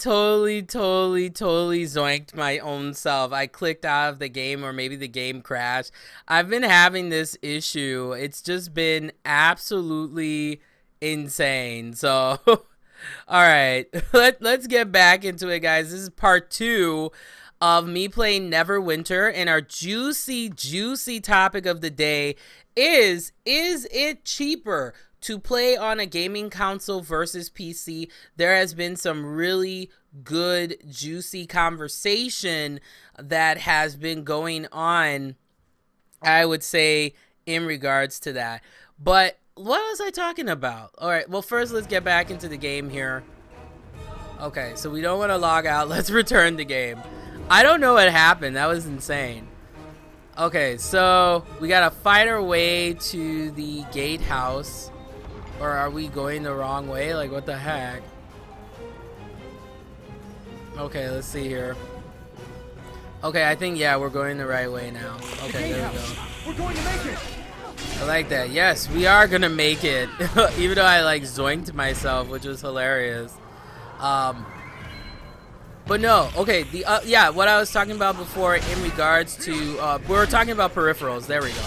totally zoinked my own self. I clicked out of the game, or maybe the game crashed. I've been having this issue. It's just been absolutely insane. So, all right, let's get back into it, guys. This is part 2 of me playing Neverwinter, and our juicy topic of the day is it cheaper to play on a gaming console versus PC? There has been some really good, juicy conversation that has been going on, I would say, in regards to that. But what was I talking about? All right, well, first let's get back into the game here. Okay, so we don't want to log out. Let's return the game. I don't know what happened. That was insane. Okay, so we gotta fight our way to the gatehouse. Or are we going the wrong way? Like, what the heck? Okay, let's see here. Okay, I think, yeah, we're going the right way now. Okay, there we go. We're going to make it. I like that. Yes, we are gonna make it. Even though I, like, zoinked myself, which was hilarious. But no, okay, yeah, what I was talking about before in regards to, we were talking about peripherals. There we go.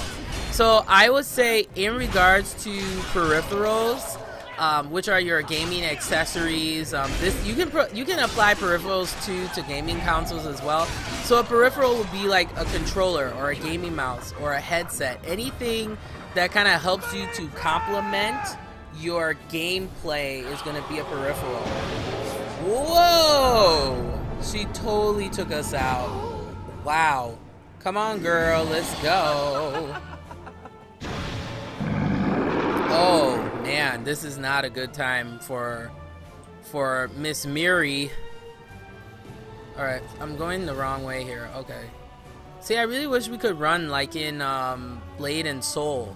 So I would say in regards to peripherals, which are your gaming accessories, this you can apply peripherals to gaming consoles as well. So a peripheral would be like a controller or a gaming mouse or a headset, anything that kind of helps you to complement your gameplay is going to be a peripheral. Whoa! She totally took us out. Wow. Come on, girl, let's go. Oh man, this is not a good time for Miss Miri. All right, I'm going the wrong way here. Okay. See, I really wish we could run like in Blade and Soul.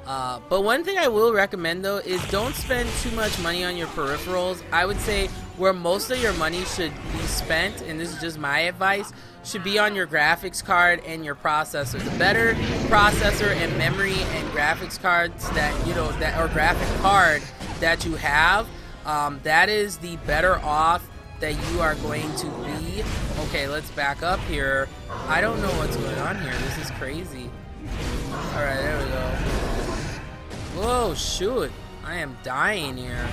But one thing I will recommend though is don't spend too much money on your peripherals. I would say where most of your money should be spent, and this is just my advice, should be on your graphics card and your processor. The better processor and memory and graphics cards that or graphic card that you have, that is the better off that you are going to be. Okay, let's back up here. I don't know what's going on here. This is crazy. All right, there we go. Whoa, shoot. I am dying here.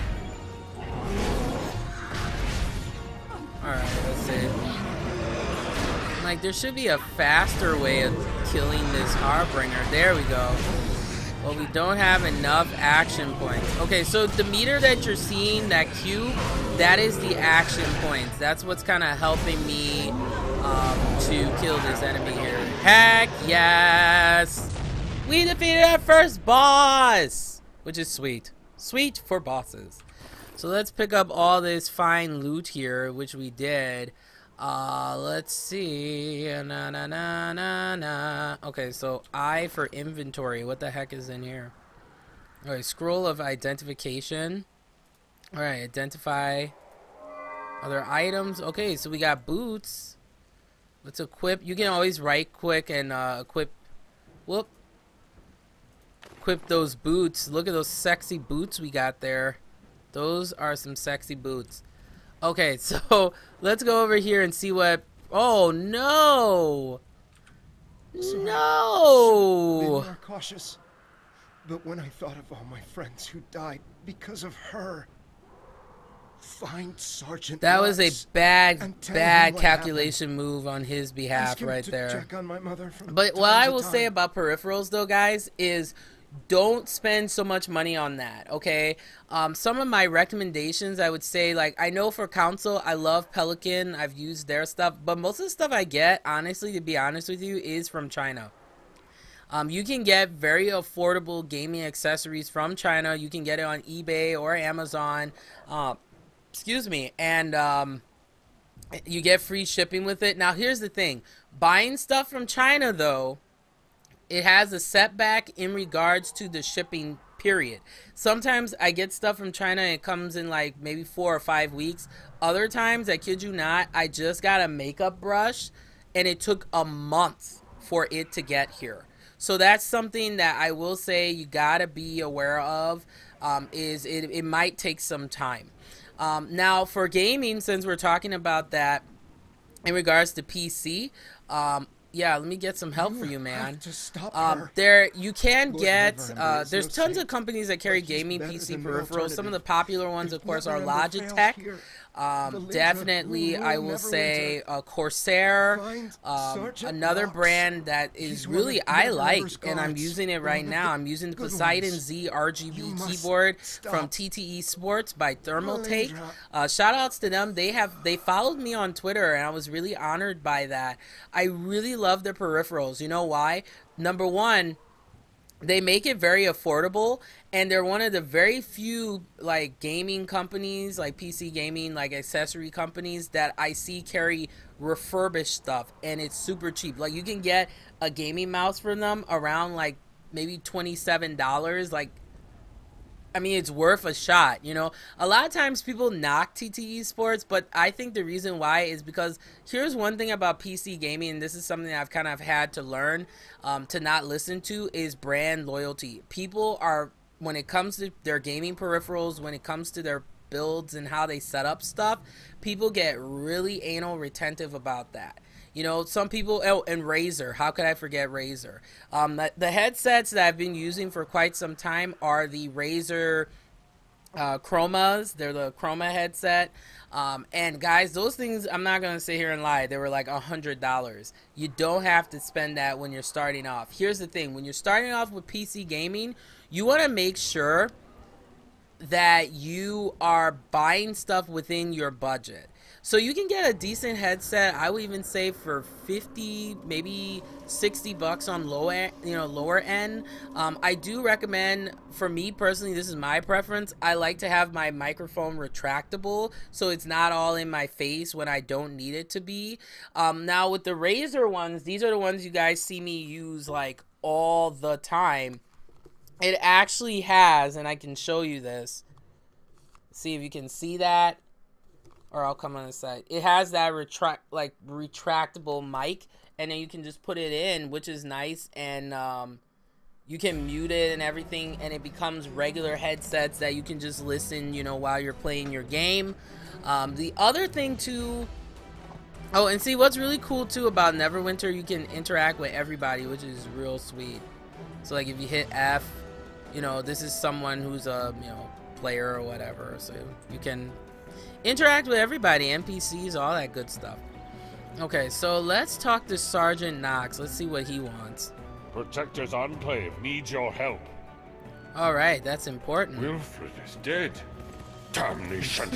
Alright, let's see. Like, there should be a faster way of killing this Harbinger. There we go. Well, we don't have enough action points. Okay, so the meter that you're seeing, that cube, that is the action points. That's what's kind of helping me to kill this enemy here. Heck yes! We defeated our first boss! Which is sweet. Sweet for bosses. So let's pick up all this fine loot here, which we did. Let's see. Okay, so I for inventory. What the heck is in here? Alright, scroll of identification. Alright, identify other items. Okay, so we got boots. Let's equip. You can always right click and equip. Whoop. Equip those boots. Look at those sexy boots we got there. Those are some sexy boots. Okay, so let's go over here and see what... Oh, no! Sorry. No! Been more cautious. But when I thought of all my friends who died because of her... Find Sergeant That was a Lux bad and tell him what calculation move on his Ask behalf him right to there. check on my mother from But what time I to will say time. about peripherals though, guys, is don't spend so much money on that, okay? Some of my recommendations, I would say, like, I know for console, I love Pelican. I've used their stuff, but most of the stuff I get, honestly, to be honest with you, is from China. You can get very affordable gaming accessories from China. You can get it on eBay or Amazon. Excuse me. And you get free shipping with it. Now, here's the thing. Buying stuff from China, though, it has a setback in regards to the shipping period. Sometimes I get stuff from China and it comes in like maybe 4 or 5 weeks. Other times, I kid you not, I just got a makeup brush and it took a month for it to get here. So that's something that I will say you gotta be aware of, is it might take some time. Now for gaming, since we're talking about that in regards to PC, yeah, let me get some help for you, man. Have to stop her. There you can Lord, get remember, it's there's no tons of saint, companies that carry but he's gaming better PC than the peripherals. Some of the alternative. popular ones, of If course, are Neverember fails Logitech. here, Definitely, Belinda, I will Neverwinter, say Corsair, find Sergeant another Knox. brand that is He's one really of I like, Neverember's and I'm guards, using it right one of now. the I'm using the good Poseidon ones. Z You RGB must keyboard stop. from TTE Sports by Thermaltake. Melindra. Shout outs to them. They followed me on Twitter, and I was really honored by that. I really love their peripherals. You know why? Number one, they make it very affordable, and they're one of the very few like gaming companies, like PC gaming, like accessory companies that I see carry refurbished stuff, and it's super cheap. Like you can get a gaming mouse from them around like maybe $27. Like, I mean, it's worth a shot, you know. A lot of times people knock TTE Sports, but I think the reason why is because here's one thing about PC gaming, and this is something that I've kind of had to learn to not listen to, is brand loyalty. People are, when it comes to their gaming peripherals, when it comes to their builds and how they set up stuff, people get really anal retentive about that. You know, some people, oh, and Razer. How could I forget Razer? The headsets that I've been using for quite some time are the Razer Chromas. They're the Chroma headset. And guys, those things, I'm not going to sit here and lie. They were like $100. You don't have to spend that when you're starting off. Here's the thing. When you're starting off with PC gaming, you want to make sure that you are buying stuff within your budget. So you can get a decent headset, I would even say for 50, maybe $60 on lower end. I do recommend, for me personally, this is my preference, I like to have my microphone retractable so it's not all in my face when I don't need it to be. Now with the Razer ones, these are the ones you guys see me use like all the time. It actually has, and I can show you this. See if you can see that. Or I'll come on the side. It has that retractable mic, and then you can just put it in, which is nice, and you can mute it and everything, and it becomes regular headsets that you can just listen, you know, while you're playing your game. The other thing too, oh, and see what's really cool too about Neverwinter, you can interact with everybody, which is real sweet. So like if you hit F, you know, this is someone who's a, you know, player or whatever, so you can interact with everybody, NPCs, all that good stuff. Okay, so let's talk to Sergeant Knox. Let's see what he wants. Protector's Enclave needs your help. Alright, that's important. Wilfred is dead. Damnation.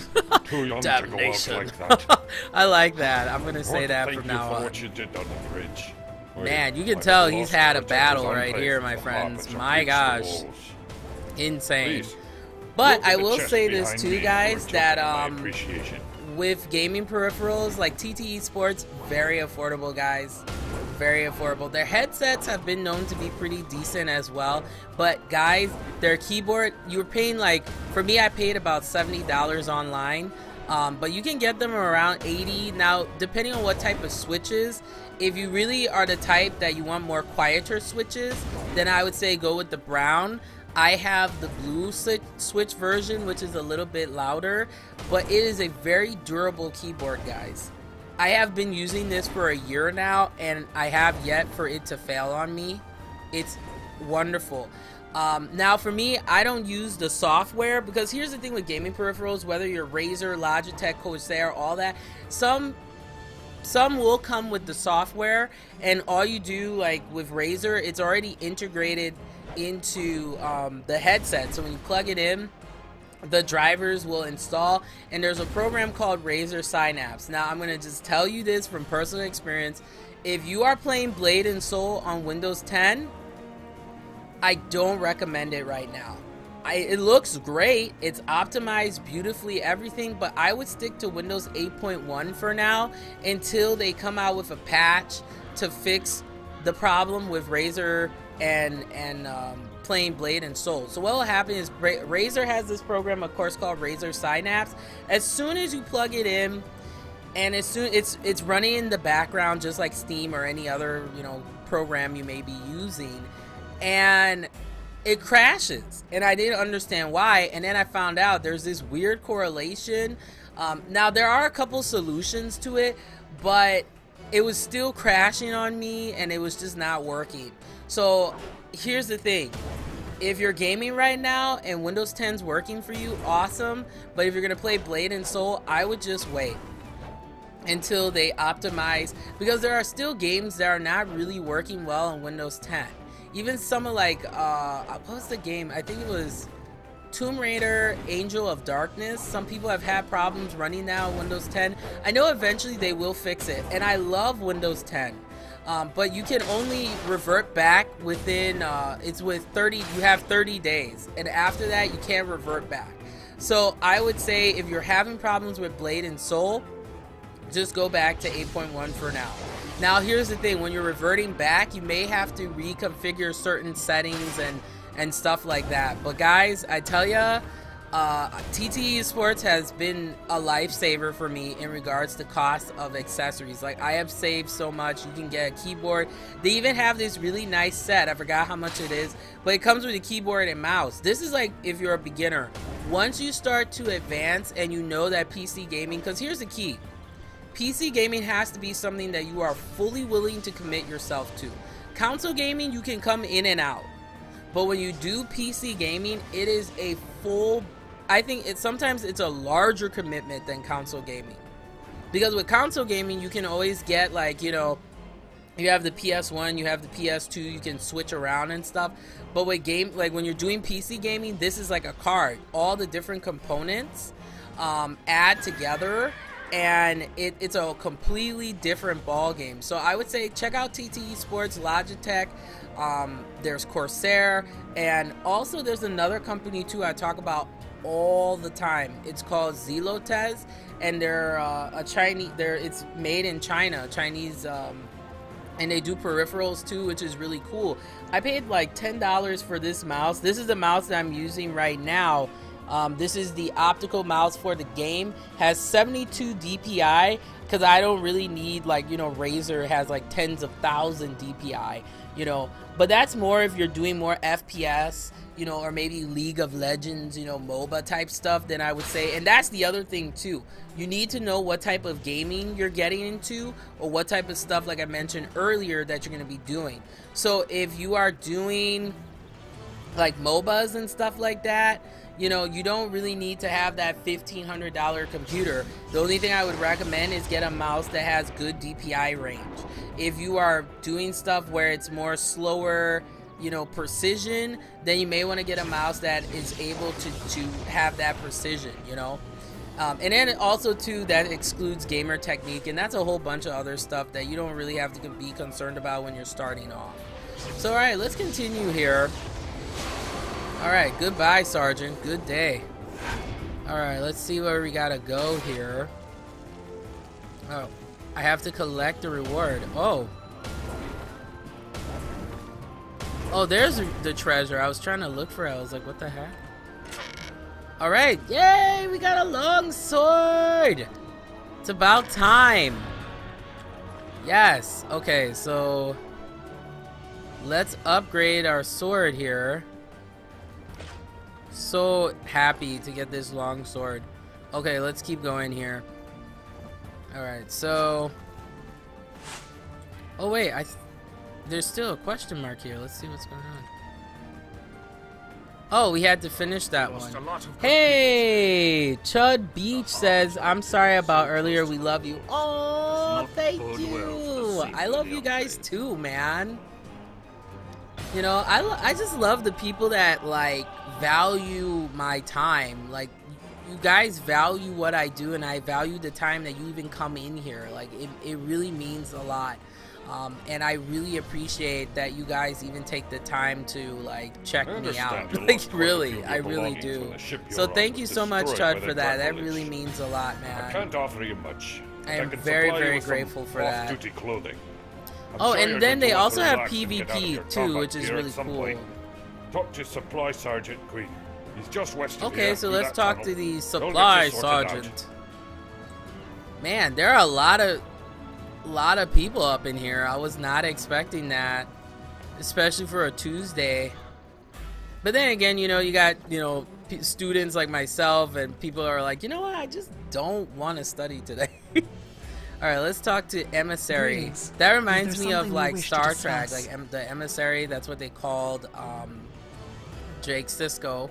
Too young Damnation. to go out like that. I like that. I'm gonna say that Thank from you now for on. what you did on the bridge. Man, you can I tell have he's lost had a Protector's battle right Enclave here, my for friends. Harbinger My breached the gosh. walls. Insane. Please, But look at I the will chest say this behind too, me for guys, a that token of my appreciation. with gaming peripherals like TTE Sports, very affordable, guys. Very affordable. Their headsets have been known to be pretty decent as well, but guys, their keyboard, you were paying, like, for me, I paid about $70 online, but you can get them around $80. Now, depending on what type of switches, if you really are the type that you want more quieter switches, then I would say go with the brown. I have the blue switch version, which is a little bit louder, but it is a very durable keyboard, guys. I have been using this for a year now, and I have yet for it to fail on me. It's wonderful. Now, for me, I don't use the software, because here's the thing with gaming peripherals, whether you're Razer, Logitech, Corsair, all that, some will come with the software, and all you do, like with Razer, it's already integrated into the headset. So when you plug it in, the drivers will install, and there's a program called Razer Synapse. Now, I'm going to just tell you this from personal experience. If you are playing Blade and Soul on Windows 10, I don't recommend it right now. It looks great, it's optimized beautifully, everything, but I would stick to Windows 8.1 for now until they come out with a patch to fix the problem with Razer and playing Blade and Soul. So what will happen is Razer has this program, of course, called Razer Synapse. As soon as you plug it in, and as soon it's running in the background just like Steam or any other, you know, program you may be using, and it crashes, and I didn't understand why. And then I found out there's this weird correlation. Now there are a couple solutions to it, but it was still crashing on me and it was just not working. So here's the thing. If you're gaming right now and Windows 10's working for you, awesome. But if you're gonna play Blade and Soul, I would just wait until they optimize, because there are still games that are not really working well on Windows 10. Even some of like, what was the game? I think it was Tomb Raider, Angel of Darkness. Some people have had problems running now on Windows 10. I know eventually they will fix it, and I love Windows 10. But you can only revert back within, it's with 30, you have 30 days. And after that, you can't revert back. So I would say if you're having problems with Blade and Soul, just go back to 8.1 for now. Now here's the thing, when you're reverting back, you may have to reconfigure certain settings and stuff like that. But guys, I tell ya, TT Esports has been a lifesaver for me in regards to cost of accessories. Like, I have saved so much. You can get a keyboard. They even have this really nice set. I forgot how much it is, but it comes with a keyboard and mouse. This is like if you're a beginner. Once you start to advance and you know that PC gaming, because here's the key. PC gaming has to be something that you are fully willing to commit yourself to. Console gaming, you can come in and out. But when you do PC gaming, it is a full, I think sometimes it's a larger commitment than console gaming. Because with console gaming, you can always get, like, you know, you have the PS1, you have the PS2, you can switch around and stuff. But with like when you're doing PC gaming, this is like a card. All the different components add together, and it's a completely different ball game. So I would say check out TT Esports, Logitech. There's Corsair, and also there's another company too I talk about all the time. It's called Zelotez, and they're a Chinese. It's made in China, Chinese, and they do peripherals too, which is really cool. I paid like $10 for this mouse. This is the mouse that I'm using right now. This is the optical mouse for the game. Has 72 DPI, because I don't really need, like, you know, Razer has like tens of thousand DPI, you know, but that's more if you're doing more FPS, you know, or maybe League of Legends, you know, MOBA type stuff, then I would say. And that's the other thing too. You need to know what type of gaming you're getting into, or what type of stuff, like I mentioned earlier, that you're going to be doing. So if you are doing like MOBAs and stuff like that, you know, you don't really need to have that $1,500 computer. The only thing I would recommend is get a mouse that has good DPI range. If you are doing stuff where it's more slower, you know, precision, then you may want to get a mouse that is able to have that precision, you know. And then also too, that excludes gamer technique, and that's a whole bunch of other stuff that you don't really have to be concerned about when you're starting off. So all right, let's continue here. Alright, goodbye, Sergeant. Good day. Alright, let's see where we gotta go here. Oh, I have to collect the reward. Oh. Oh, there's the treasure. I was trying to look for it. I was like, what the heck? Alright, yay! We got a long sword! It's about time. Yes. Okay, so let's upgrade our sword here. So happy to get this long sword. Okay, let's keep going here. Alright, so... Oh wait, there's still a question mark here. Let's see what's going on. Oh, we had to finish that one. Hey! Chud Beach says, I'm sorry about earlier. We love you. Oh, thank you! I love you guys too, man. You know, I just love the people that, like, value my time. Like, you guys value what I do, and I value the time that you even come in here. Like, it really means a lot. And I really appreciate that you guys even take the time to, like, check me out. Like, really, I really do. So thank you so much, Chud, for that. That really means a lot, man. I can't offer you much. I am very, very grateful for that. Off-duty clothing. Oh, and then they also have PvP too, which is really cool. Talk to Supply Sergeant Queen. He's just west of here. Okay, so let's talk to the Supply Sergeant. Man, there are a lot of people up in here. I was not expecting that, especially for a Tuesday. But then again, you know, you got, you know, students like myself and people are like, you know what, I just don't want to study today. All right, let's talk to Emissary. Greetings. That reminds me of something you like wish to Star Trek, discuss? like the Emissary. That's what they called Jake Sisko.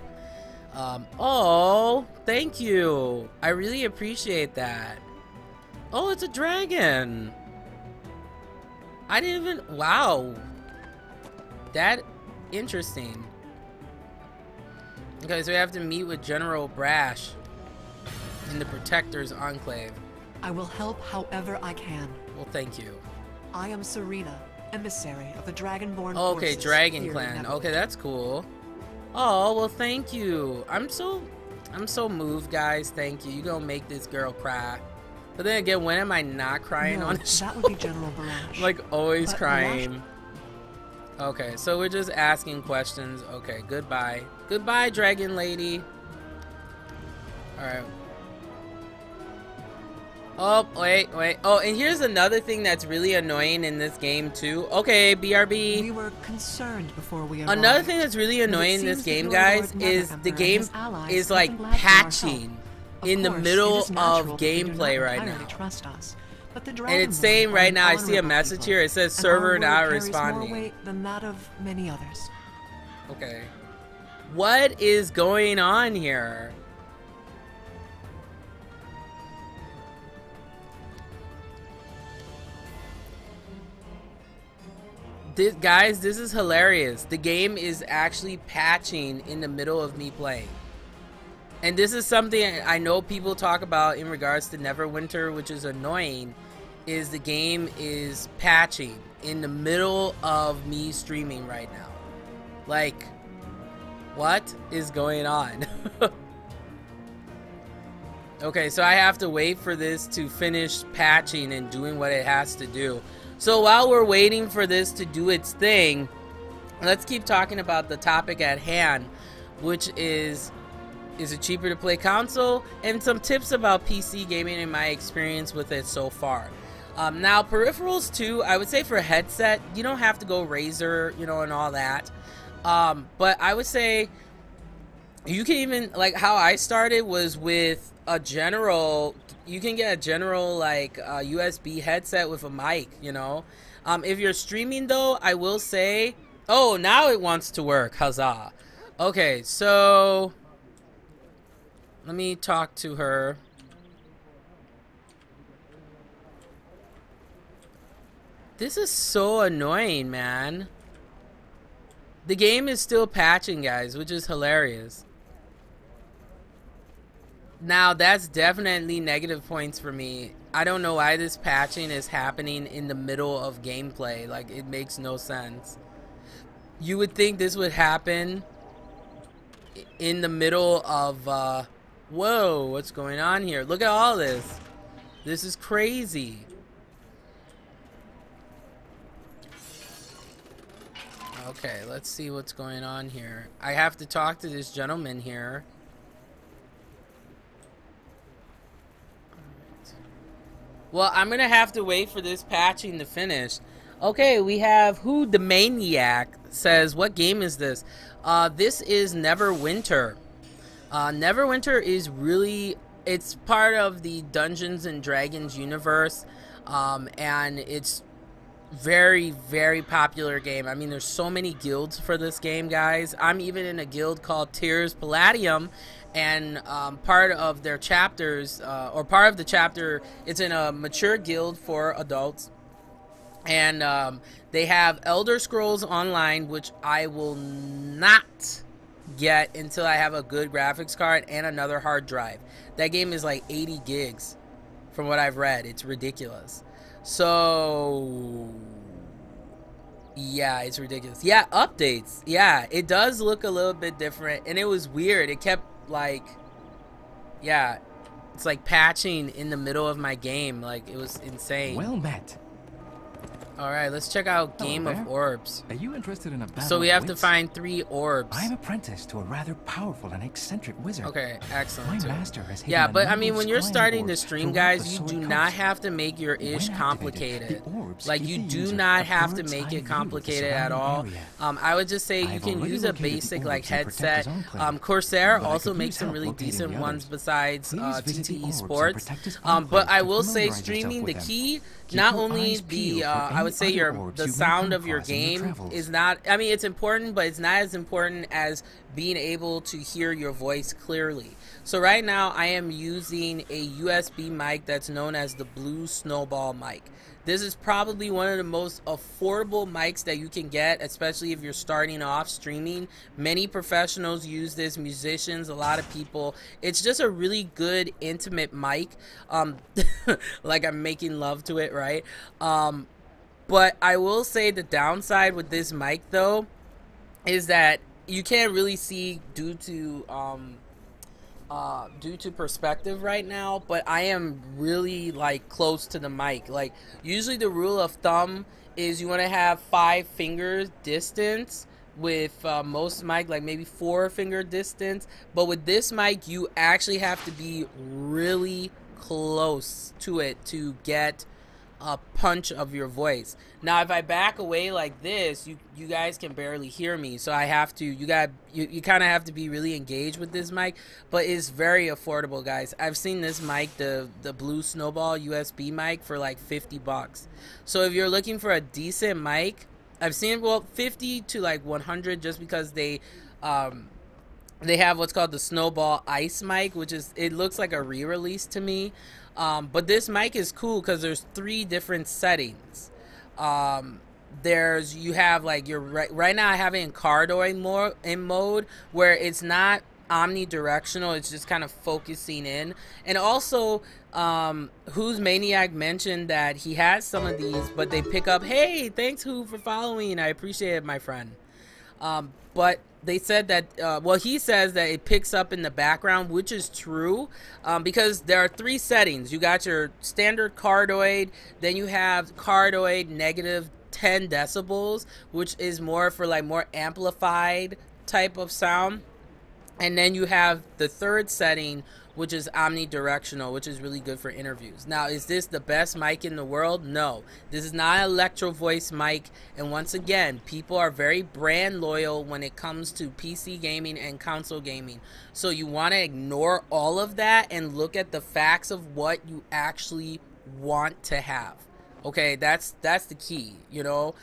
Oh, thank you. I really appreciate that. Oh, it's a dragon. I didn't even, wow. That interesting. Okay, so we have to meet with General Brash in the Protector's Enclave. I will help however I can. Well, thank you. I am Serena, emissary of the Dragonborn Okay, forces Dragon here in Clan. Neverwinter. Okay, that's cool. Oh, well, thank you. I'm so moved, guys. Thank you. You gonna make this girl cry. But then again, when am I not crying No, on the show? that would be General Barash. Like, always But crying. Okay, so we're just asking questions. Okay, goodbye. Goodbye, Dragon Lady. Alright. Oh, wait. Oh, and here's another thing that's really annoying in this game, too. Okay, BRB. We were concerned before we arrived. Another thing that's really annoying in this game, guys, is the game is like patching in the middle of gameplay right now. Trust us, but the And it's saying right now, I see a message here. It says server not responding. More weight than that of many others. Okay. What is going on here? Guys, this is hilarious. The game is actually patching in the middle of me playing. And this is something I know people talk about in regards to Neverwinter, which is annoying, is the game is patching in the middle of me streaming right now. Like, what is going on? Okay, so I have to wait for this to finish patching and doing what it has to do. So while we're waiting for this to do its thing, let's keep talking about the topic at hand, which is it cheaper to play console? And some tips about PC gaming and my experience with it so far. Now, peripherals too, I would say for headset, you don't have to go Razer, you know, and all that. But I would say you can even, like how I started was with a general, you can get a general like USB headset with a mic, you know. If you're streaming though, I will say, oh, now it wants to work, huzzah. Okay, so let me talk to her. This is so annoying, man. The game is still patching, guys, which is hilarious. Now, that's definitely negative points for me. I don't know why this patching is happening in the middle of gameplay. Like, it makes no sense. You would think this would happen in the middle of, whoa, what's going on here? Look at all this. This is crazy. Okay, let's see what's going on here. I have to talk to this gentleman here. Well, I'm gonna have to wait for this patching to finish. Okay, we have Who the Maniac says, what game is this? This is Neverwinter. Neverwinter is really, it's part of the Dungeons and Dragons universe, and it's very, very popular game. I mean, there's so many guilds for this game, guys. I'm even in a guild called Tears Palladium, and part of their chapters, or part of the chapter, it's in a mature guild for adults, and they have Elder Scrolls Online, which I will not get until I have a good graphics card and another hard drive. That game is like 80 gigs from what I've read. It's ridiculous. So yeah, it's ridiculous. Yeah, updates. Yeah, it does look a little bit different, and it was weird. It kept like, yeah, it's like patching in the middle of my game. Like, it was insane. Well met. All right, let's check out Hello Game there. of Orbs. Are you interested in a battle So we of have to wits? find 3 orbs. I'm apprentice to a rather powerful and eccentric wizard. Okay, My excellent. master has hidden Yeah, a but I number mean, of when you're scrying starting to orbs stream, throughout guys, the you Sword do Coast. not have to make your When ish activated, complicated. the orbs Like, give you the do user not a have to bird's make eye it view of the complicated at surrounding all. area. I would just say you I've can already use a located the basic like orbs and protect headset. his enclave, Corsair but I also could makes use some help really locating decent the ones others. besides Please visit the TTE orbs and Sports. protect his But enclave I to will say familiarize streaming yourself the with them. key, Keep not your only eyes the peeled for I would any say other your orbs the you may sound come of your across in your game travels. is not. I mean, it's important, but it's not as important as being able to hear your voice clearly. So right now I am using a USB mic that's known as the Blue Snowball mic. This is probably one of the most affordable mics that you can get, especially if you're starting off streaming. Many professionals use this, musicians, a lot of people. It's just a really good intimate mic. Like I'm making love to it, right? But I will say the downside with this mic though is that you can't really see due to perspective right now, but I am really like close to the mic. Like usually the rule of thumb is you want to have 5 fingers distance with most mic, like maybe 4 finger distance, but with this mic you actually have to be really close to it to get a punch of your voice. Now if I back away like this, you guys can barely hear me, so I have to you kind of have to be really engaged with this mic, but it's very affordable, guys. I've seen this mic, the Blue Snowball USB mic, for like $50. So if you're looking for a decent mic, I've seen, well, 50 to like 100, just because they have what's called the Snowball Ice mic, which is, it looks like a re-release to me. But this mic is cool because there's 3 different settings. You have like your right now I have it in cardioid mode where it's not omnidirectional, it's just kind of focusing in. And also Who's Maniac mentioned that he has some of these, but they pick up. Hey, thanks Who for following, I appreciate it, my friend. But they said that, well, he says that it picks up in the background, which is true, because there are 3 settings. You got your standard cardioid, then you have cardioid negative 10 decibels, which is more for like more amplified type of sound. And then you have the 3rd setting, which is omnidirectional, which is really good for interviews. Now, is this the best mic in the world? No. This is not an Electro Voice mic. And once again, people are very brand loyal when it comes to PC gaming and console gaming. So you want to ignore all of that and look at the facts of what you actually want to have. Okay, that's the key, you know.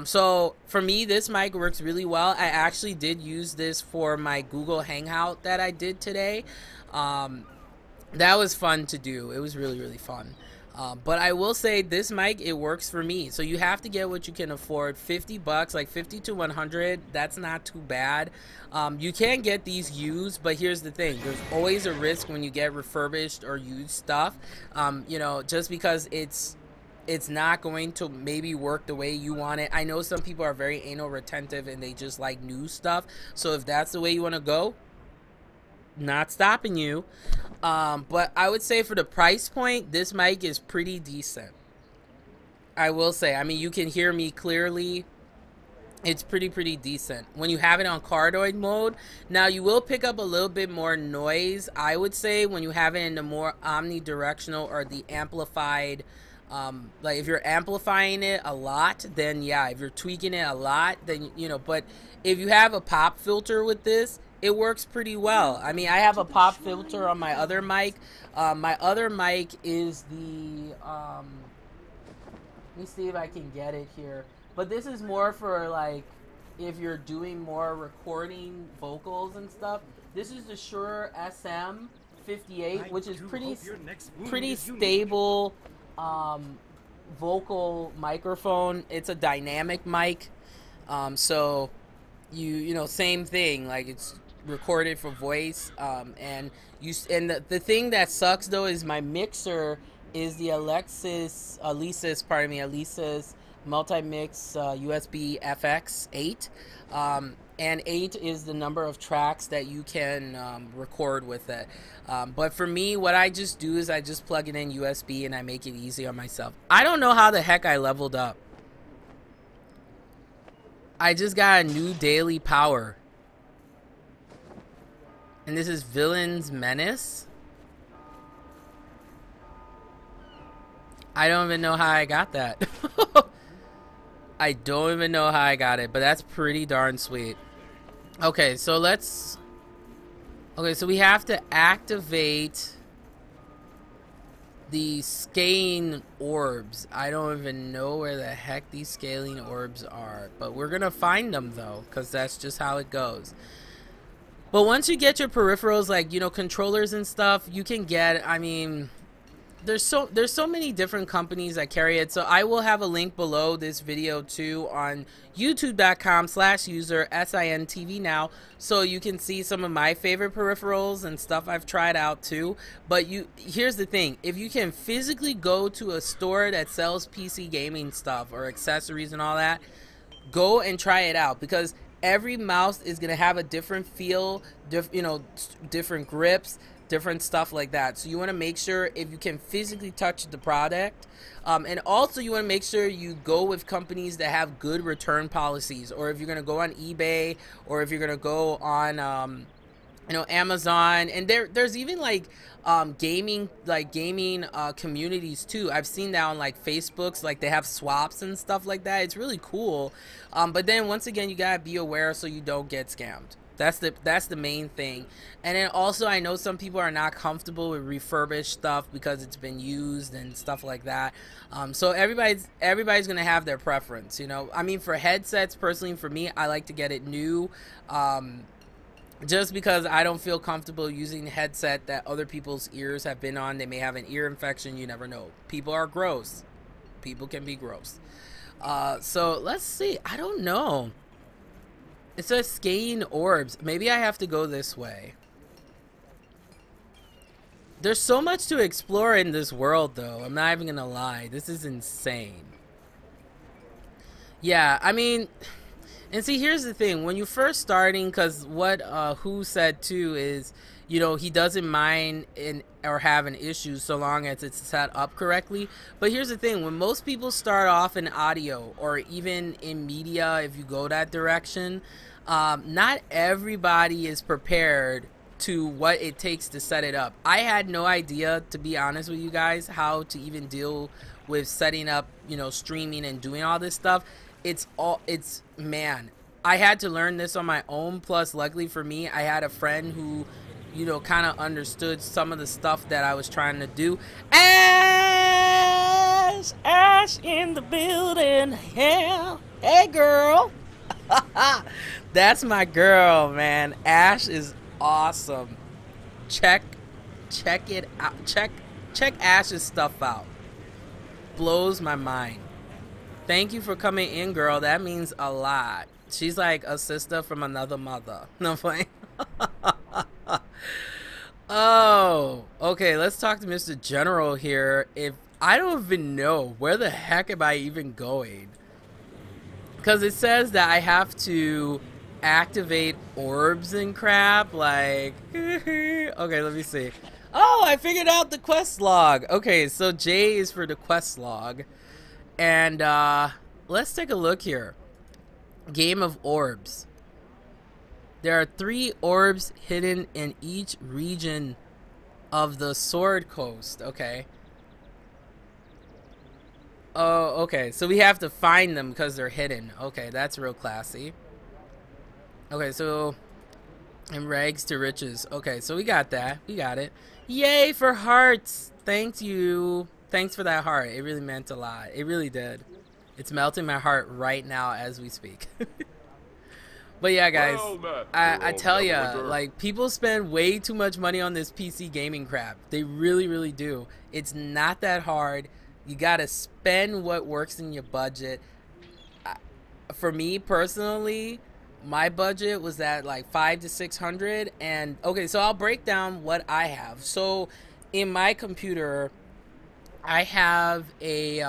So for me, this mic works really well. I actually did use this for my Google Hangout that I did today. That was fun to do. It was really, really fun. But I will say this mic, it works for me. So you have to get what you can afford. $50, like 50 to 100, that's not too bad. You can get these used, but here's the thing. There's always a risk when you get refurbished or used stuff. You know, just because it's not going to maybe work the way you want it. I know some people are very anal retentive and they just like new stuff. So if that's the way you want to go, not stopping you. But I would say for the price point, this mic is pretty decent. I will say, I mean, you can hear me clearly. It's pretty decent. When you have it on cardioid mode, now you will pick up a little bit more noise, I would say, when you have it in the more omnidirectional or the amplified. Like if you're amplifying it a lot, then yeah, if you're tweaking it a lot, then, you know, but if you have a pop filter with this, it works pretty well. I mean, I have a pop filter on my other mic. My other mic is the, let me see if I can get it here. But this is more for like, if you're doing more recording vocals and stuff. This is the Shure SM58, which is pretty stable vocal microphone. It's a dynamic mic, so you know, same thing, like it's recorded for voice, and the thing that sucks though is my mixer is the Alesis Multi-Mix USB FX 8, and 8 is the number of tracks that you can record with it. But for me, what I just do is I just plug it in USB and I make it easy on myself. I don't know how the heck I leveled up. I just got a new daily power. And this is Villain's Menace. I don't even know how I got that. I don't even know how I got it, but that's pretty darn sweet. Okay, so let's... Okay, so we have to activate the scaling orbs. I don't even know where the heck these scaling orbs are, but we're gonna find them though, because that's just how it goes. But once you get your peripherals, like, you know, controllers and stuff, you can get, I mean, there's so many different companies that carry it. So I will have a link below this video too on youtube.com/user SINTV now, so you can see some of my favorite peripherals and stuff I've tried out too. But here's the thing, if you can physically go to a store that sells PC gaming stuff or accessories and all that, go and try it out, because every mouse is gonna have a different feel, you know, different grips, different stuff like that. So you want to make sure if you can physically touch the product, and also you want to make sure you go with companies that have good return policies, or if you're going to go on eBay, or if you're going to go on you know, Amazon, and there's even like gaming communities too. I've seen that on like Facebook's, like they have swaps and stuff like that. It's really cool. But then once again, you gotta be aware so you don't get scammed. That's the main thing. And then also, I know some people are not comfortable with refurbished stuff because it's been used and stuff like that. So everybody's gonna have their preference, you know. I mean, for headsets, personally, for me, I like to get it new, just because I don't feel comfortable using a headset that other people's ears have been on. They may have an ear infection. You never know. People are gross. People can be gross. So let's see. I don't know. It says scaling orbs. Maybe I have to go this way. There's so much to explore in this world, though. I'm not even gonna lie. This is insane. Yeah, I mean, and see, here's the thing. When you're first starting, because what Who said too is, you know, he doesn't mind or having issues so long as it's set up correctly. But here's the thing. When most people start off in audio or even in media, if you go that direction, not everybody is prepared to what it takes to set it up. I had no idea, to be honest with you guys, how to even deal with setting up, you know, streaming and doing all this stuff. Man, I had to learn this on my own. Plus, luckily for me, I had a friend who, you know, kind of understood some of the stuff that I was trying to do. Ash in the building. Yeah. Hey, girl. That's my girl, man. Ash is awesome. Check it out. Check Ash's stuff out. Blows my mind. Thank you for coming in, girl. That means a lot. She's like a sister from another mother. No, I'm playing. Oh, okay. Let's talk to Mr. General here. I don't even know where the heck am I even going, because it says that I have to activate orbs and crap. Like, okay, let me see. Oh, I figured out the quest log. Okay, so J is for the quest log. And let's take a look here. Game of orbs. There are 3 orbs hidden in each region of the Sword Coast. Okay. Oh, okay. So we have to find them because they're hidden. Okay, that's real classy. Okay, so... And rags to riches. Okay, so we got that. We got it. Yay for hearts! Thank you. Thanks for that heart. It really meant a lot. It really did. It's melting my heart right now as we speak. But yeah, guys, I tell ya, like, people spend way too much money on this PC gaming crap. They really, really do. It's not that hard. You gotta spend what works in your budget. For me personally, my budget was at like $500 to $600. And okay, so I'll break down what I have. So in my computer, I have a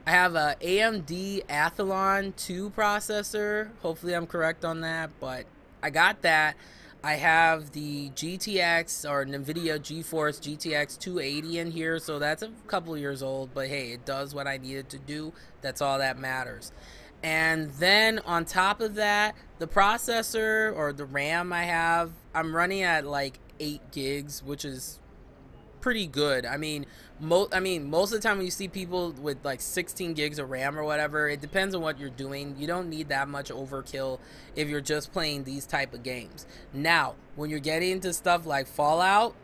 AMD Athlon 2 processor. Hopefully I'm correct on that, but I got that. I have the GTX or NVIDIA GeForce GTX 280 in here, so that's a couple years old, but hey, it does what I needed to do. That's all that matters. And then on top of that, the processor or the RAM I'm running at like 8 gigs, which is pretty good. I mean, most of the time when you see people with like 16 gigs of RAM or whatever, it depends on what you're doing. You don't need that much overkill if you're just playing these type of games. Now, when you're getting into stuff like Fallout,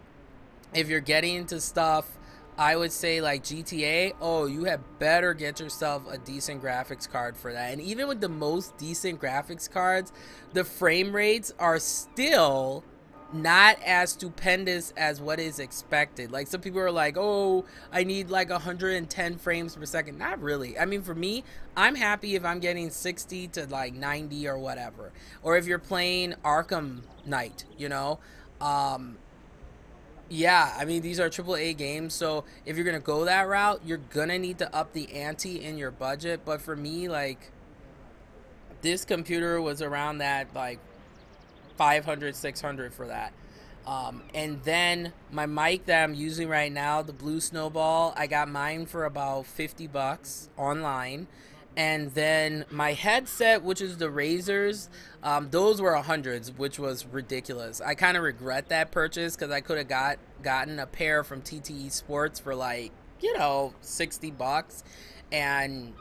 if you're getting into stuff, I would say like GTA, oh, you had better get yourself a decent graphics card for that. And even with the most decent graphics cards, the frame rates are still not as stupendous as what is expected. Like, some people are like, oh, I need like 110 frames per second. Not really. I mean, for me, I'm happy if I'm getting 60 to like 90 or whatever. Or if you're playing Arkham Knight, you know, yeah, I mean, these are AAA games, so if you're gonna go that route, you're gonna need to up the ante in your budget. But for me, like, this computer was around that like 500, 600 for that. And then my mic that I'm using right now, the Blue Snowball, I got mine for about 50 bucks online. And then my headset, which is the Razers, those were hundreds, which was ridiculous. I kind of regret that purchase because I could have gotten a pair from TTE Sports for like, you know, 60 bucks and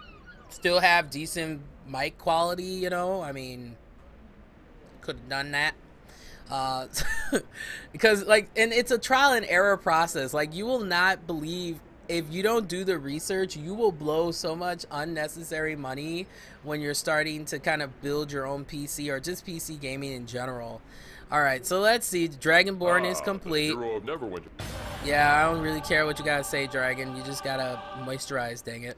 still have decent mic quality, you know. I mean, could have done that. Because like, and it's a trial and error process. Like, you will not believe, if you don't do the research, you will blow so much unnecessary money when you're starting to kind of build your own PC or just PC gaming in general. All right, so let's see. Dragonborn is complete. The hero of Neverwinter. Yeah, I don't really care what you gotta say, Dragon. You just gotta moisturize, dang it.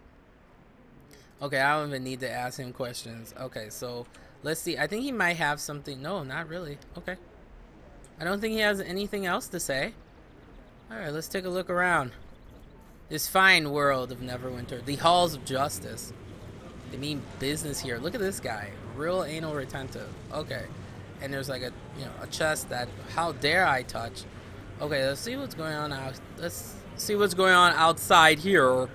Okay, I don't even need to ask him questions. Okay, so let's see. I think he might have something. No, not really. Okay. I don't think he has anything else to say. All right, let's take a look around. This fine world of Neverwinter. The halls of justice. They mean business here. Look at this guy. Real anal retentive. Okay. And there's like a, you know, a chest that, how dare I touch. Okay, let's see what's going on out. Let's see what's going on outside here.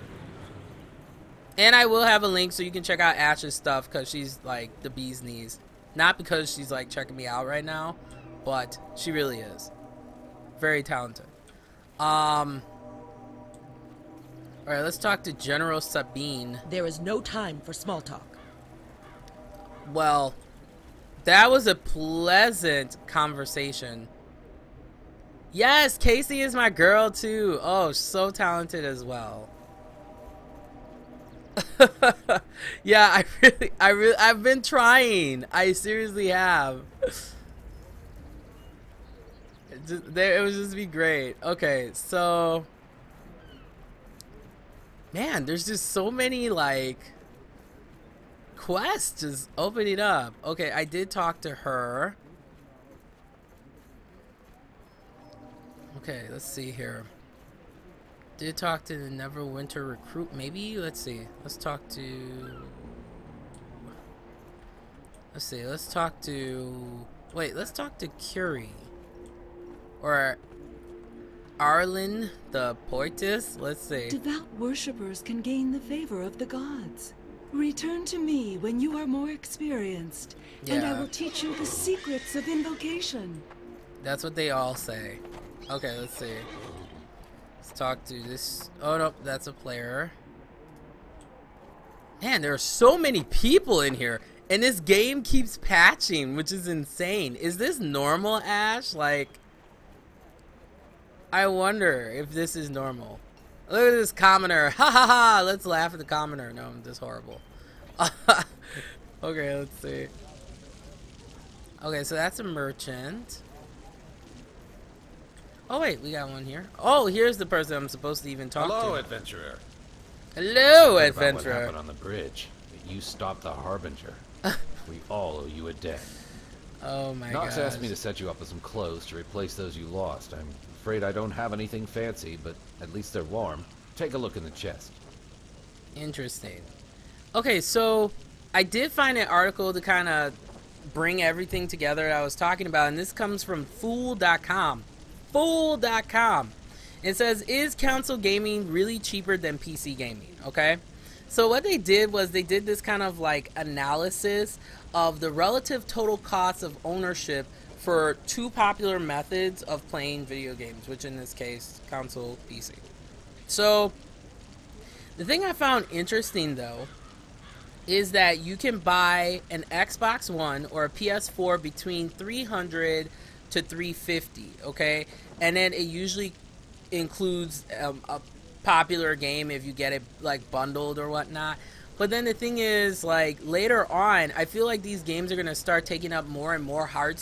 And I will have a link so you can check out Ash's stuff, because she's like the bee's knees. Not because she's like checking me out right now, but she really is. Very talented. Alright, let's talk to General Sabine. There is no time for small talk. Well, that was a pleasant conversation. Yes, Casey is my girl too. Oh, so talented as well. Yeah, I've been trying. I seriously have. It would just be great. Okay, so man, there's just so many like quests just opening up. Okay, I did talk to her. Okay, let's see here. Did talk to the Neverwinter recruit, maybe? Let's see. Let's talk to... Let's see, let's talk to... Wait, let's talk to Curie. Or... Arlen the Poetess? Let's see. Devout worshippers can gain the favor of the gods. Return to me when you are more experienced, and I will teach you the secrets of invocation. That's what they all say. Okay, let's see. Let's talk to this. Oh, no, that's a player. Man, there are so many people in here. And this game keeps patching, which is insane. Is this normal, Ash? Like, I wonder if this is normal. Look at this commoner. Ha ha ha. Let's laugh at the commoner. No, I'm just horrible. Okay, let's see. Okay, so that's a merchant. Oh, wait, we got one here. Oh, here's the person I'm supposed to even talk to. Hello, adventurer. Hello, What adventurer. happened on the bridge? You stopped the Harbinger. We all owe you a debt. Oh my god. Nox asked me to set you up with some clothes to replace those you lost. I'm afraid I don't have anything fancy, but at least they're warm. Take a look in the chest. Interesting. Okay, so I did find an article to kind of bring everything together that I was talking about, and this comes from Fool.com. Fool.com. It says, is console gaming really cheaper than PC gaming? Okay, So what they did was they did this kind of like analysis of the relative total cost of ownership for two popular methods of playing video games, which in this case, console, PC. So the thing I found interesting though is that you can buy an Xbox One or a PS4 between $300 to $350, okay? And then it usually includes a popular game if you get it like bundled or whatnot. But then the thing is, like, later on, I feel like these games are gonna start taking up more and more hard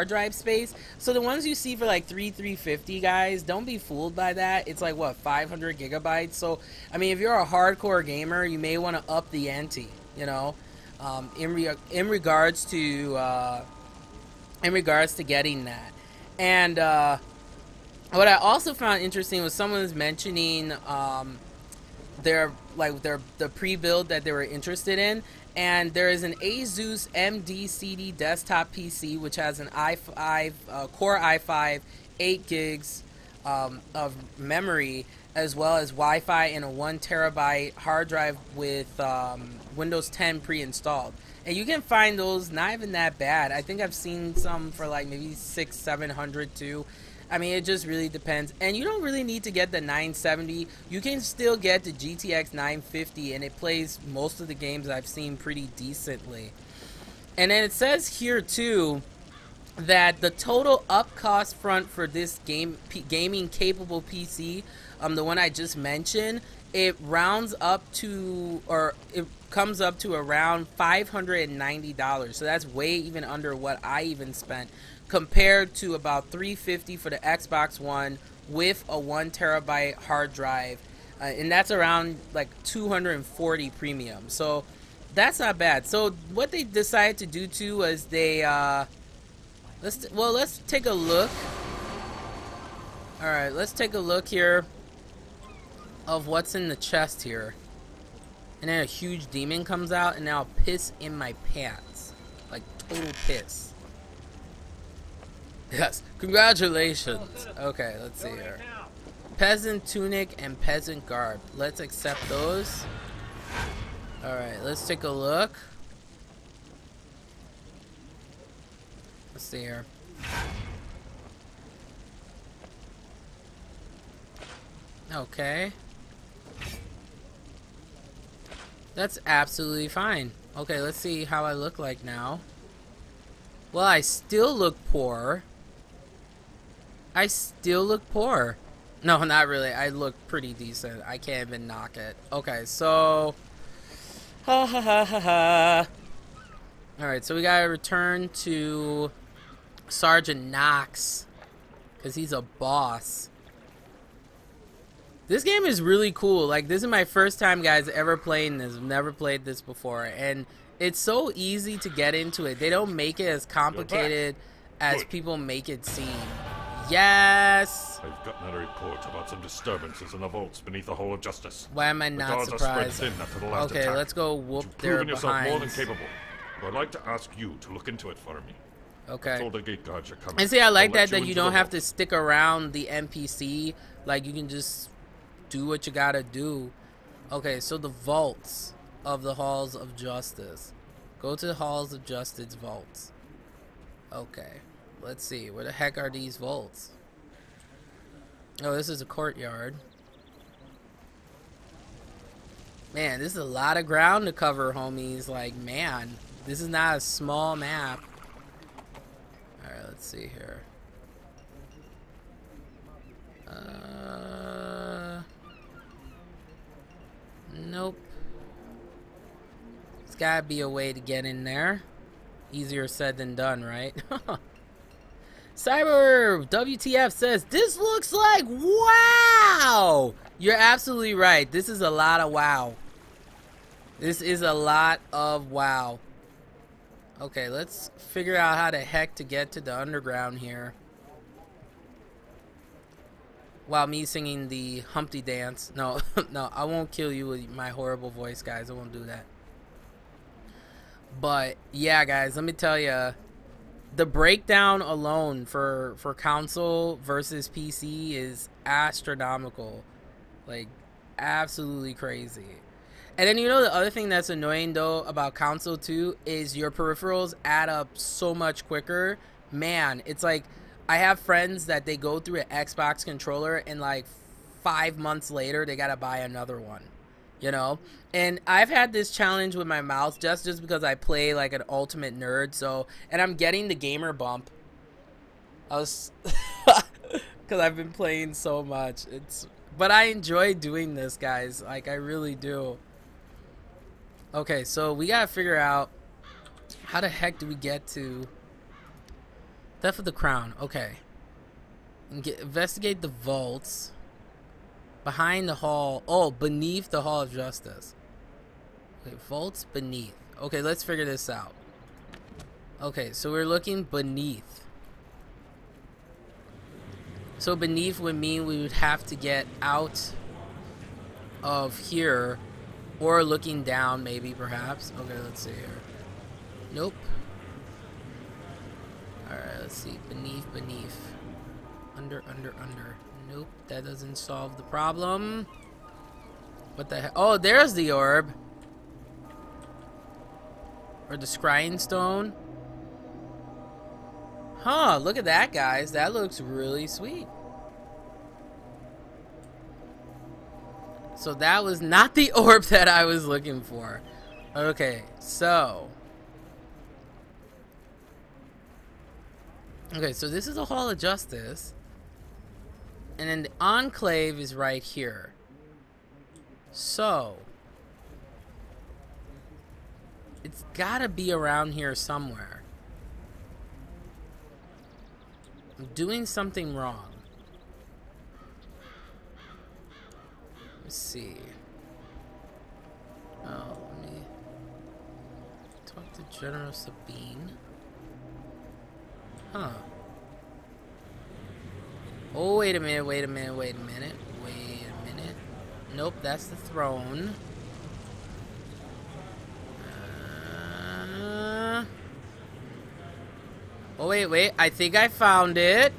drive space. So the ones you see for like $350, guys, don't be fooled by that. It's like what, 500 gigabytes. So I mean, if you're a hardcore gamer, you may want to up the ante, you know, in regards to getting that. And what I also found interesting was someone was mentioning the pre-build that they were interested in, and there is an Asus MD-CD desktop PC which has an i5 Core i5, 8 gigs of memory, as well as Wi-Fi and a 1 terabyte hard drive with Windows 10 pre-installed. And you can find those not even that bad. I think I've seen some for like maybe $600-700 too. I mean, it just really depends. And you don't really need to get the 970. You can still get the GTX 950, and it plays most of the games I've seen pretty decently. And then it says here too that the total up cost front for this gaming capable PC, the one I just mentioned, it rounds up to, or it comes up to around $590. So that's way even under what I even spent, compared to about $350 for the Xbox One with a 1 terabyte hard drive, and that's around like $240 premium. So that's not bad. So what they decided to do too was they let's take a look. All right, let's take a look here of what's in the chest here. And then a huge demon comes out, and now I'll piss in my pants, like total piss. Yes, congratulations. Okay, let's see here. Peasant tunic and peasant garb. Let's accept those. Alright, let's take a look. Let's see here. Okay. That's absolutely fine. Okay, let's see how I look like now. Well, I still look poor. I still look poor. No, not really. I look pretty decent. I can't even knock it. Okay, so... Ha ha ha ha ha. Alright, so we gotta return to Sergeant Knox, because he's a boss. This game is really cool. Like, this is my first time, guys, ever playing this. I've never played this before. And it's so easy to get into it. They don't make it as complicated as people make it seem. Yes! I've gotten a report about some disturbances in the vaults beneath the Hall of Justice. Why am I not surprised? Okay, attack. let's go whoop You've their proven yourself behinds. more than capable. But I'd like to ask you to look into it for me. Okay. All the gate guards are coming. And see, I like They'll that let you into don't the have vault. to stick around the NPC. Like, you can just do what you gotta do. Okay, so the vaults of the Halls of Justice. Go to the Halls of Justice vaults. Okay, let's see. Where the heck are these vaults? Oh, this is a courtyard. Man, this is a lot of ground to cover, homies. Like, man, this is not a small map. Alright, let's see here. Nope. There's gotta be a way to get in there. Easier said than done, right? Cyber WTF says, this looks like wow! You're absolutely right. This is a lot of wow. This is a lot of wow. Okay, let's figure out how the heck to get to the underground here. While me singing the Humpty Dance. No, no, I won't kill you with my horrible voice, guys. I won't do that. But, yeah, guys, let me tell you. The breakdown alone for console versus PC is astronomical. Like, absolutely crazy. And then, you know, the other thing that's annoying though about console too is your peripherals add up so much quicker. Man, it's like I have friends that they go through an Xbox controller and like 5 months later they gotta buy another one, you know. And I've had this challenge with my mouse just because I play like an ultimate nerd. So, and I'm getting the gamer bump. I was because I've been playing so much. But I enjoy doing this, guys. Like, I really do. Okay, so we gotta figure out how the heck do we get to Theft of the Crown. Okay, and investigate the vaults behind the hall. Oh, beneath the Hall of Justice. Okay, vaults beneath. Okay, let's figure this out. Okay, so we're looking beneath. So beneath would mean we would have to get out of here, or looking down maybe, perhaps. Okay, let's see here. Nope. Alright, let's see. Beneath. Under. Nope, that doesn't solve the problem. What the heck? Oh, there's the orb. Or the scrying stone. Huh, look at that, guys. That looks really sweet. So that was not the orb that I was looking for. Okay, so. Okay, so this is a Hall of Justice. And then the Enclave is right here. So. It's gotta be around here somewhere. I'm doing something wrong. Let's see. Oh, let me talk to General Sabine. Huh. Oh, wait a minute. Nope, that's the throne. Oh, wait. I think I found it.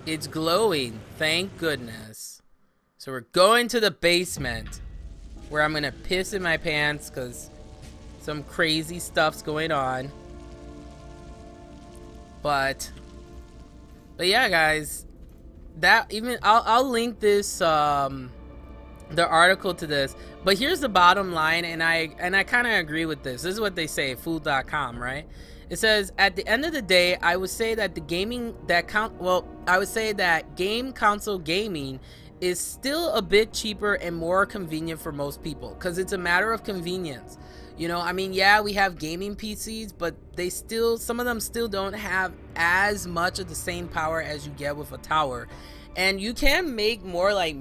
It's glowing. Thank goodness. So we're going to the basement, where I'm going to piss in my pants because some crazy stuff's going on. But yeah, guys. That even I'll link this the article to this. But here's the bottom line, and I kind of agree with this. This is what they say, Fool.com, right? It says, at the end of the day, I would say that I would say that game console gaming is still a bit cheaper and more convenient for most people, because it's a matter of convenience. You know, I mean, yeah, we have gaming PCs, but some of them still don't have as much of the same power as you get with a tower. And you can make more like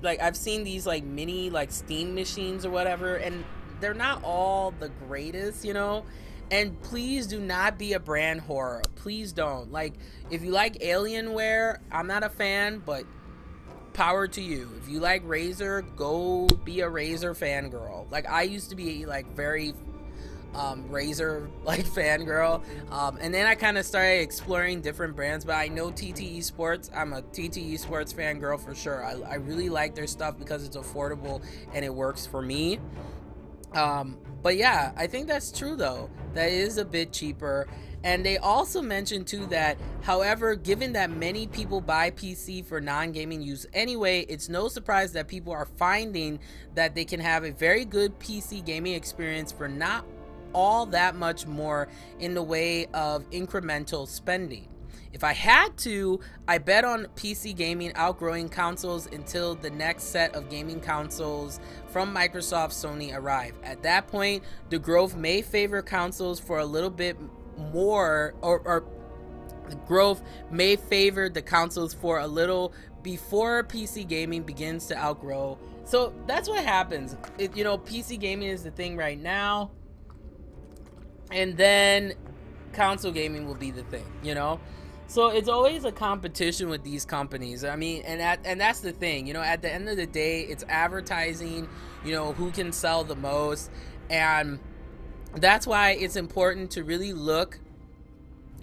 like I've seen these like mini like Steam machines or whatever, and they're not all the greatest, you know. And please do not be a brand whore. Please don't. Like, if you like Alienware, I'm not a fan, but power to you. If you like Razer, go be a Razer fangirl. Like, I used to be like very Razer like fangirl, and then I kind of started exploring different brands. But I know TT Esports. I'm a TT Esports fangirl for sure. I really like their stuff because it's affordable and it works for me. But yeah, I think that's true though. That is a bit cheaper. And they also mentioned too that, however, given that many people buy PC for non-gaming use anyway, it's no surprise that people are finding that they can have a very good PC gaming experience for not all that much more in the way of incremental spending. If I had to, I bet on PC gaming outgrowing consoles until the next set of gaming consoles from Microsoft, Sony arrive. At that point, the growth may favor consoles for a little bit more, or the growth may favor the consoles for a little before PC gaming begins to outgrow. So that's what happens. You know, PC gaming is the thing right now, and then console gaming will be the thing, you know. So it's always a competition with these companies. I mean, and that's the thing, you know, at the end of the day, it's advertising, you know, who can sell the most. And that's why it's important to really look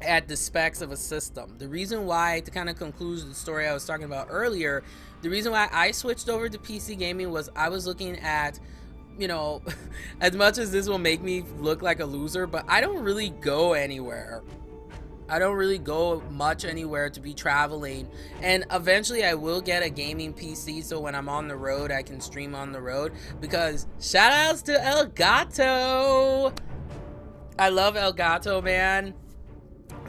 at the specs of a system. The reason why, to kind of conclude the story I was talking about earlier, the reason why I switched over to PC gaming was I was looking at you know, as much as this will make me look like a loser, but I don't really go anywhere. I don't really go much anywhere to be traveling, and eventually I will get a gaming PC so when I'm on the road I can stream on the road, because shout outs to Elgato. I love Elgato, man.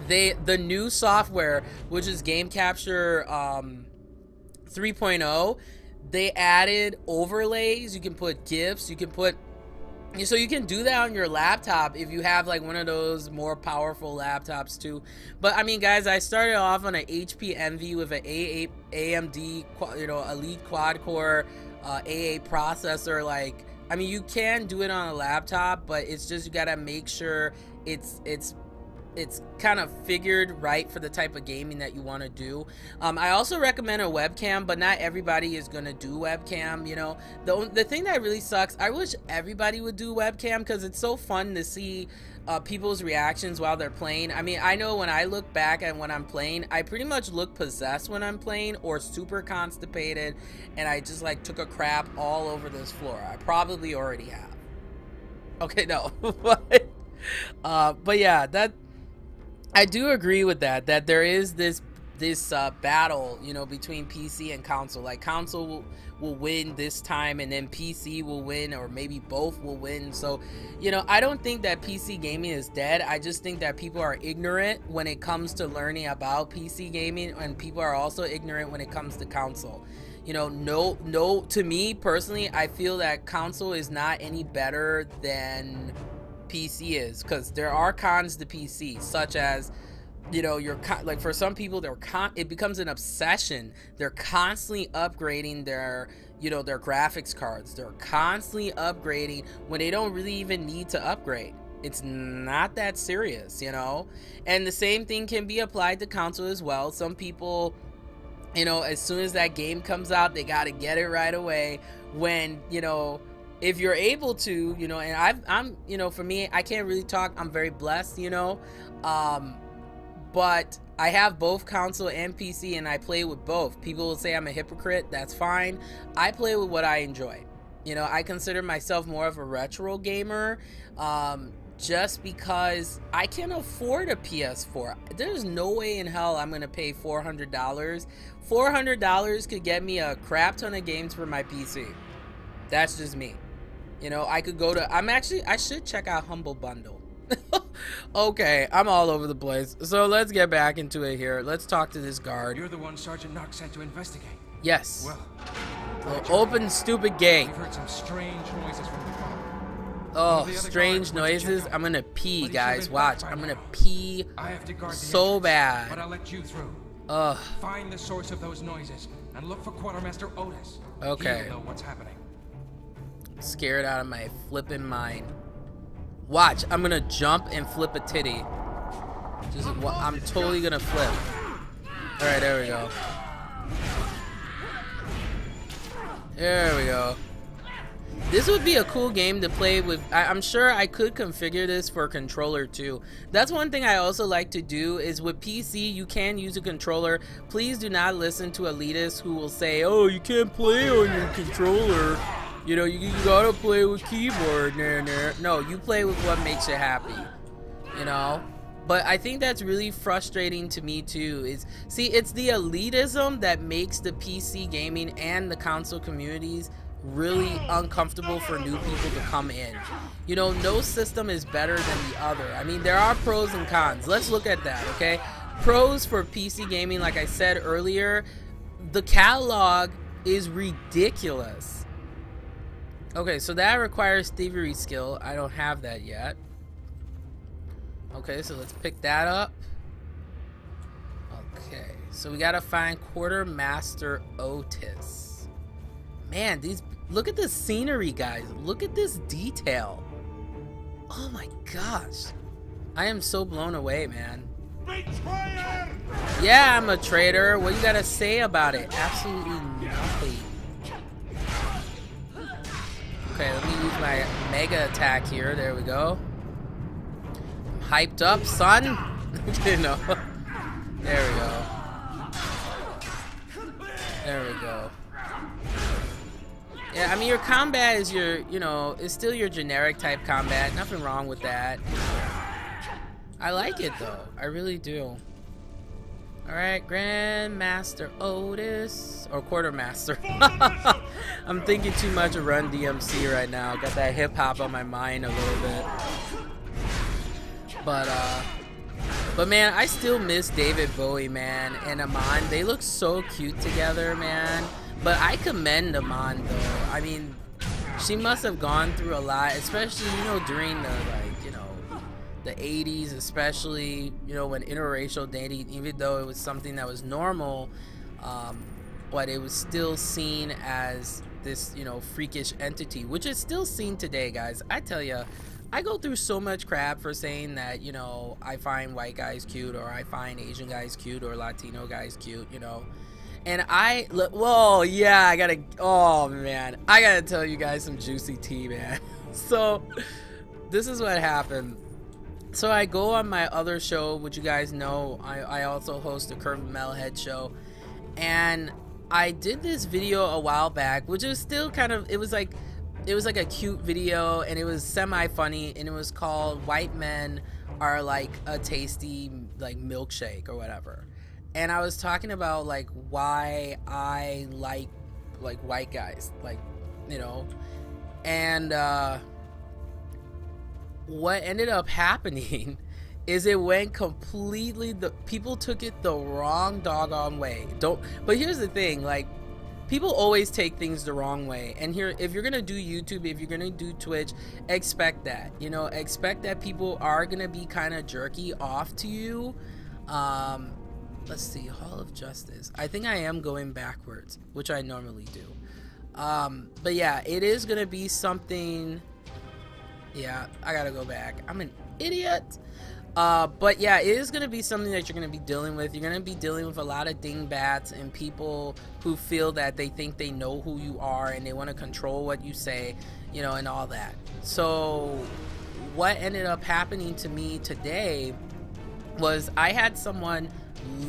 The new software, which is Game Capture 3.0, they added overlays. You can put GIFs, you can put, so you can do that on your laptop if you have like one of those more powerful laptops too. But I mean, guys, I started off on an HP Envy with an A8 AMD, you know, Elite Quad Core A8 processor. Like, I mean, you can do it on a laptop, but it's just, you gotta make sure it's kind of figured right for the type of gaming that you want to do. I also recommend a webcam, but not everybody is going to do webcam, you know. The thing that really sucks, I wish everybody would do webcam, because it's so fun to see people's reactions while they're playing. I mean, I know when I look back at when I'm playing, I pretty much look possessed when I'm playing, or super constipated, and I just like took a crap all over this floor. I probably already have. Okay, no. But yeah, that, I do agree with that there is this battle, you know, between PC and console. Like, console will win this time, and then PC will win, or maybe both will win. So, you know, I don't think that PC gaming is dead. I just think that people are ignorant when it comes to learning about PC gaming, and people are also ignorant when it comes to console. You know, no, to me personally, I feel that console is not any better than PC is, because there are cons to PC, such as, you know, like for some people, it becomes an obsession. They're constantly upgrading their, you know, their graphics cards. They're constantly upgrading when they don't really even need to upgrade. It's not that serious, you know. And the same thing can be applied to console as well. Some people, you know, as soon as that game comes out, they got to get it right away. When, you know, if you're able to, you know, and I'm, you know, for me, I can't really talk. I'm very blessed, you know, but I have both console and PC, and I play with both. People will say I'm a hypocrite. That's fine. I play with what I enjoy. You know, I consider myself more of a retro gamer, just because I can afford a PS4. There's no way in hell I'm gonna pay $400. $400 could get me a crap ton of games for my PC. That's just me. You know, I could go to, I should check out Humble Bundle. Okay, I'm all over the place. So let's get back into it here. Let's talk to this guard. You're the one Sergeant Knox sent to investigate. Yes. Well, open stupid gate. we've heard some strange noises from the car. Oh, strange noises. I'm gonna pee, guys. Watch. I'm gonna pee I have to guard the so entrance, bad. but I'll let you through. Ugh. Find the source of those noises and look for Quartermaster Otis. Okay. He'll know what's happening. Scared out of my flipping mind. Watch, I'm gonna jump and flip a titty. I'm totally gonna flip. All right, there we go. There we go. This would be a cool game to play with. I'm sure I could configure this for a controller too. That's one thing I also like to do, is with PC, you can use a controller. Please do not listen to elitists who will say, oh, you can't play on your controller. You know, you gotta play with keyboard. No, you play with what makes you happy, you know? But I think that's really frustrating to me too. See, it's the elitism that makes the PC gaming and the console communities really uncomfortable for new people to come in. You know, no system is better than the other. I mean, there are pros and cons. Let's look at that, okay? Pros for PC gaming, like I said earlier, the catalog is ridiculous. Okay, so that requires thievery skill. I don't have that yet. Okay, so let's pick that up. Okay, so we gotta find Quartermaster Otis. Man, look at the scenery, guys. Look at this detail. Oh my gosh. I am so blown away, man. Betrayer! Yeah, I'm a traitor. What you gotta say about it? Absolutely nothing. Okay, let me use my mega attack here. There we go. I'm hyped up, son. You know. There we go. There we go. Yeah, I mean, your combat is your, you know, it's still your generic type combat. Nothing wrong with that. I like it though. I really do. Alright, Grandmaster Otis. Or Quartermaster. I'm thinking too much of Run DMC right now. Got that hip hop on my mind a little bit. But man, I still miss David Bowie, man, and Iman. They look so cute together, man. But I commend Iman though. I mean, she must have gone through a lot, especially, you know, during the, like, you know, the 80s, especially, you know, when interracial dating, even though it was something that was normal, but it was still seen as this, you know, freakish entity, which is still seen today, guys. I tell you, I go through so much crap for saying that, you know, I find white guys cute, or I find Asian guys cute, or Latino guys cute, you know. And whoa, yeah, oh man, I gotta tell you guys some juicy tea, man. So, this is what happened. So I go on my other show, which you guys know, I also host the Curve Metalhead show. And I did this video a while back, which is still kind of, it was like a cute video, and it was semi-funny, and it was called White Men Are Like a Tasty, like, Milkshake or whatever. And I was talking about, like, why I like white guys, like, you know. And what ended up happening is it went completely, people took it the wrong doggone way. But here's the thing, like, people always take things the wrong way. And here, if you're gonna do YouTube, if you're gonna do Twitch, expect that, you know, expect that people are gonna be kind of jerky off to you. Let's see, Hall of Justice. I think I am going backwards, which I normally do. But yeah, it is gonna be something. Yeah, I gotta go back. I'm an idiot. But yeah, it is gonna be something that you're gonna be dealing with. You're gonna be dealing with a lot of dingbats and people who feel that they think they know who you are and they want to control what you say, you know, and all that. So what ended up happening to me today was I had someone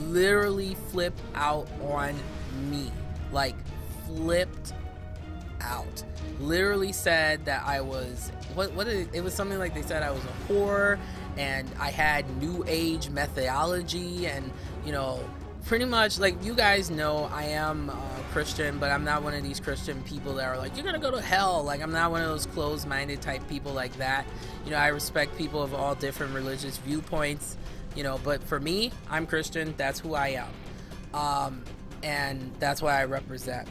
literally flip out on me, like flipped out. Literally said that I was it was something like they said I was a whore and I had new age methodology, and, you know, pretty much, like, you guys know I am Christian, but I'm not one of these Christian people that are like, you're gonna go to hell. Like, I'm not one of those closed-minded type people like that. You know, I respect people of all different religious viewpoints, you know, but for me, I'm Christian. That's who I am, and that's why I represent.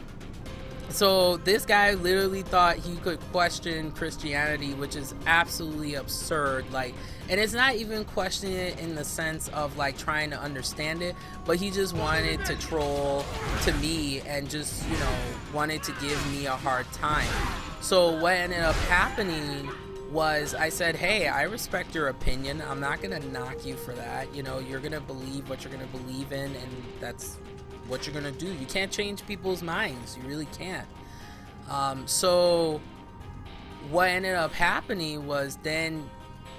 So this guy literally thought he could question Christianity, which is absolutely absurd. Like, and it's not even questioning it in the sense of like trying to understand it, but he just wanted to troll to me and just, you know, wanted to give me a hard time. So what ended up happening was I said, hey, I respect your opinion. I'm not gonna knock you for that. You know, you're gonna believe what you're gonna believe in, and that's what you're gonna do. You can't change people's minds. You really can't. So what ended up happening was then,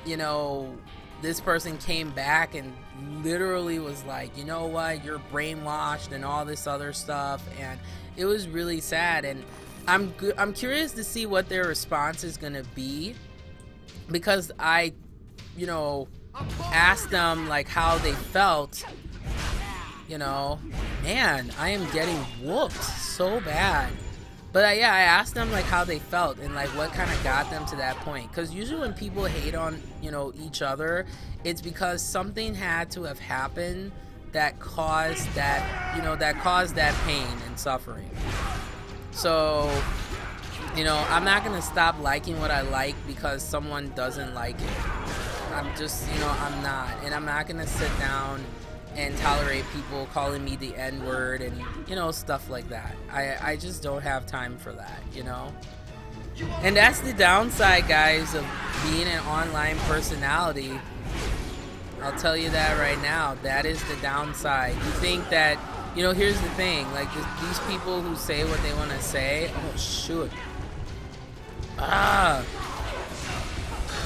you know, this person came back and literally was like, you know what, you're brainwashed and all this other stuff, and it was really sad. And I'm curious to see what their response is gonna be, because I, you know, asked them like how they felt. You know, man, I am getting whooped so bad. But yeah, I asked them like how they felt and like what kind of got them to that point. Because usually when people hate on, you know, each other, it's because something had to have happened that caused that, you know, that caused that pain and suffering. So, you know, I'm not gonna stop liking what I like because someone doesn't like it. I'm just, you know, I'm not. And I'm not gonna sit down and tolerate people calling me the N-word and, you know, stuff like that. I just don't have time for that, you know? And that's the downside, guys, of being an online personality. I'll tell you that right now. That is the downside. You think that, you know, here's the thing. Like, these people who say what they want to say. Oh, shoot.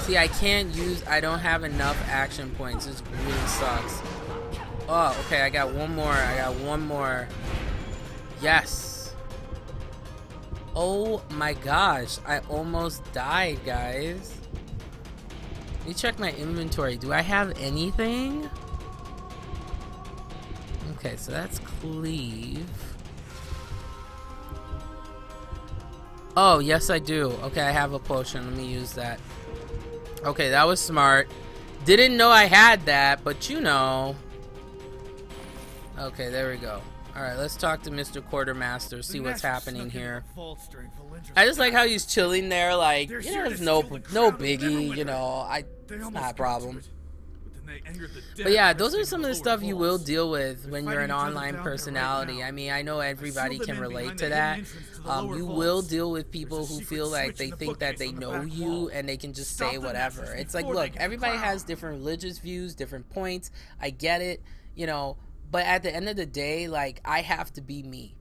See, I don't have enough action points. This really sucks. Oh, okay, I got one more. Yes. Oh my gosh, I almost died, guys. Let me check my inventory. Do I have anything? Okay, so that's cleave. Oh, yes I do. Okay, I have a potion. Let me use that. Okay, that was smart. Didn't know I had that, but you know. Okay, there we go. Alright, let's talk to Mr. Quartermaster, see what's happening here. I just like how he's chilling there, like, you know, there's no biggie, you know, it's not a problem. But yeah, those are some of the stuff you will deal with when you're an online personality. I mean, I know everybody can relate to that. You will deal with people who feel like they think that they know you and they can just say whatever. It's like, look, everybody has different religious views, different points. I get it, you know, but at the end of the day, like, I have to be me.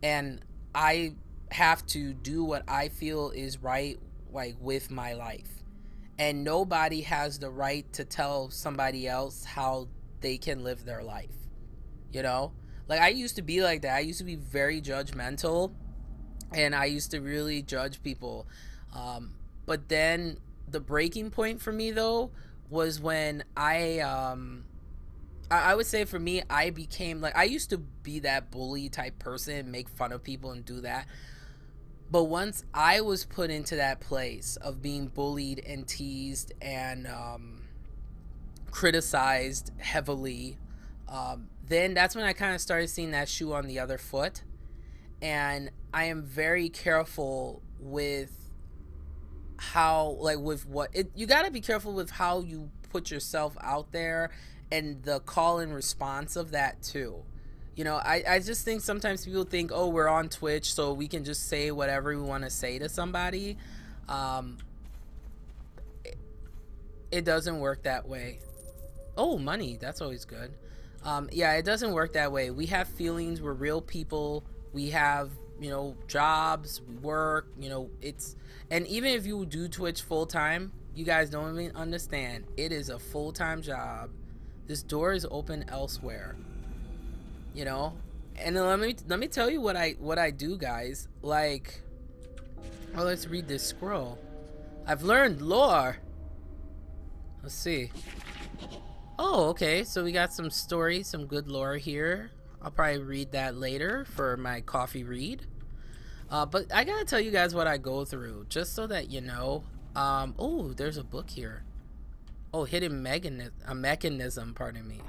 And I have to do what I feel is right, like, with my life. And nobody has the right to tell somebody else how they can live their life. You know? Like, I used to be like that. I used to be very judgmental. And I used to really judge people. But then the breaking point for me, though, was when I would say for me, I became, like, I used to be that bully type person, make fun of people and do that. But once I was put into that place of being bullied and teased and criticized heavily, then that's when I kind of started seeing that shoe on the other foot. And I am very careful with how, like, with what, you got to be careful with how you put yourself out there and the call and response of that too. You know, I just think sometimes people think, oh, we're on Twitch, so we can just say whatever we want to say to somebody. It doesn't work that way. Oh, money. That's always good. Yeah, it doesn't work that way. We have feelings. We're real people. We have, you know, jobs. We work. You know, it's... And even if you do Twitch full-time, you guys don't even understand. It is a full-time job. This door is open elsewhere. You know, and then let me tell you what I do, guys. Like, oh, let's read this scroll. I've learned lore. Let's see. Oh, okay. So we got some story, some good lore here. I'll probably read that later for my coffee read. But I gotta tell you guys what I go through, just so that you know. Oh, there's a book here. Oh, hidden mechanism. Pardon me.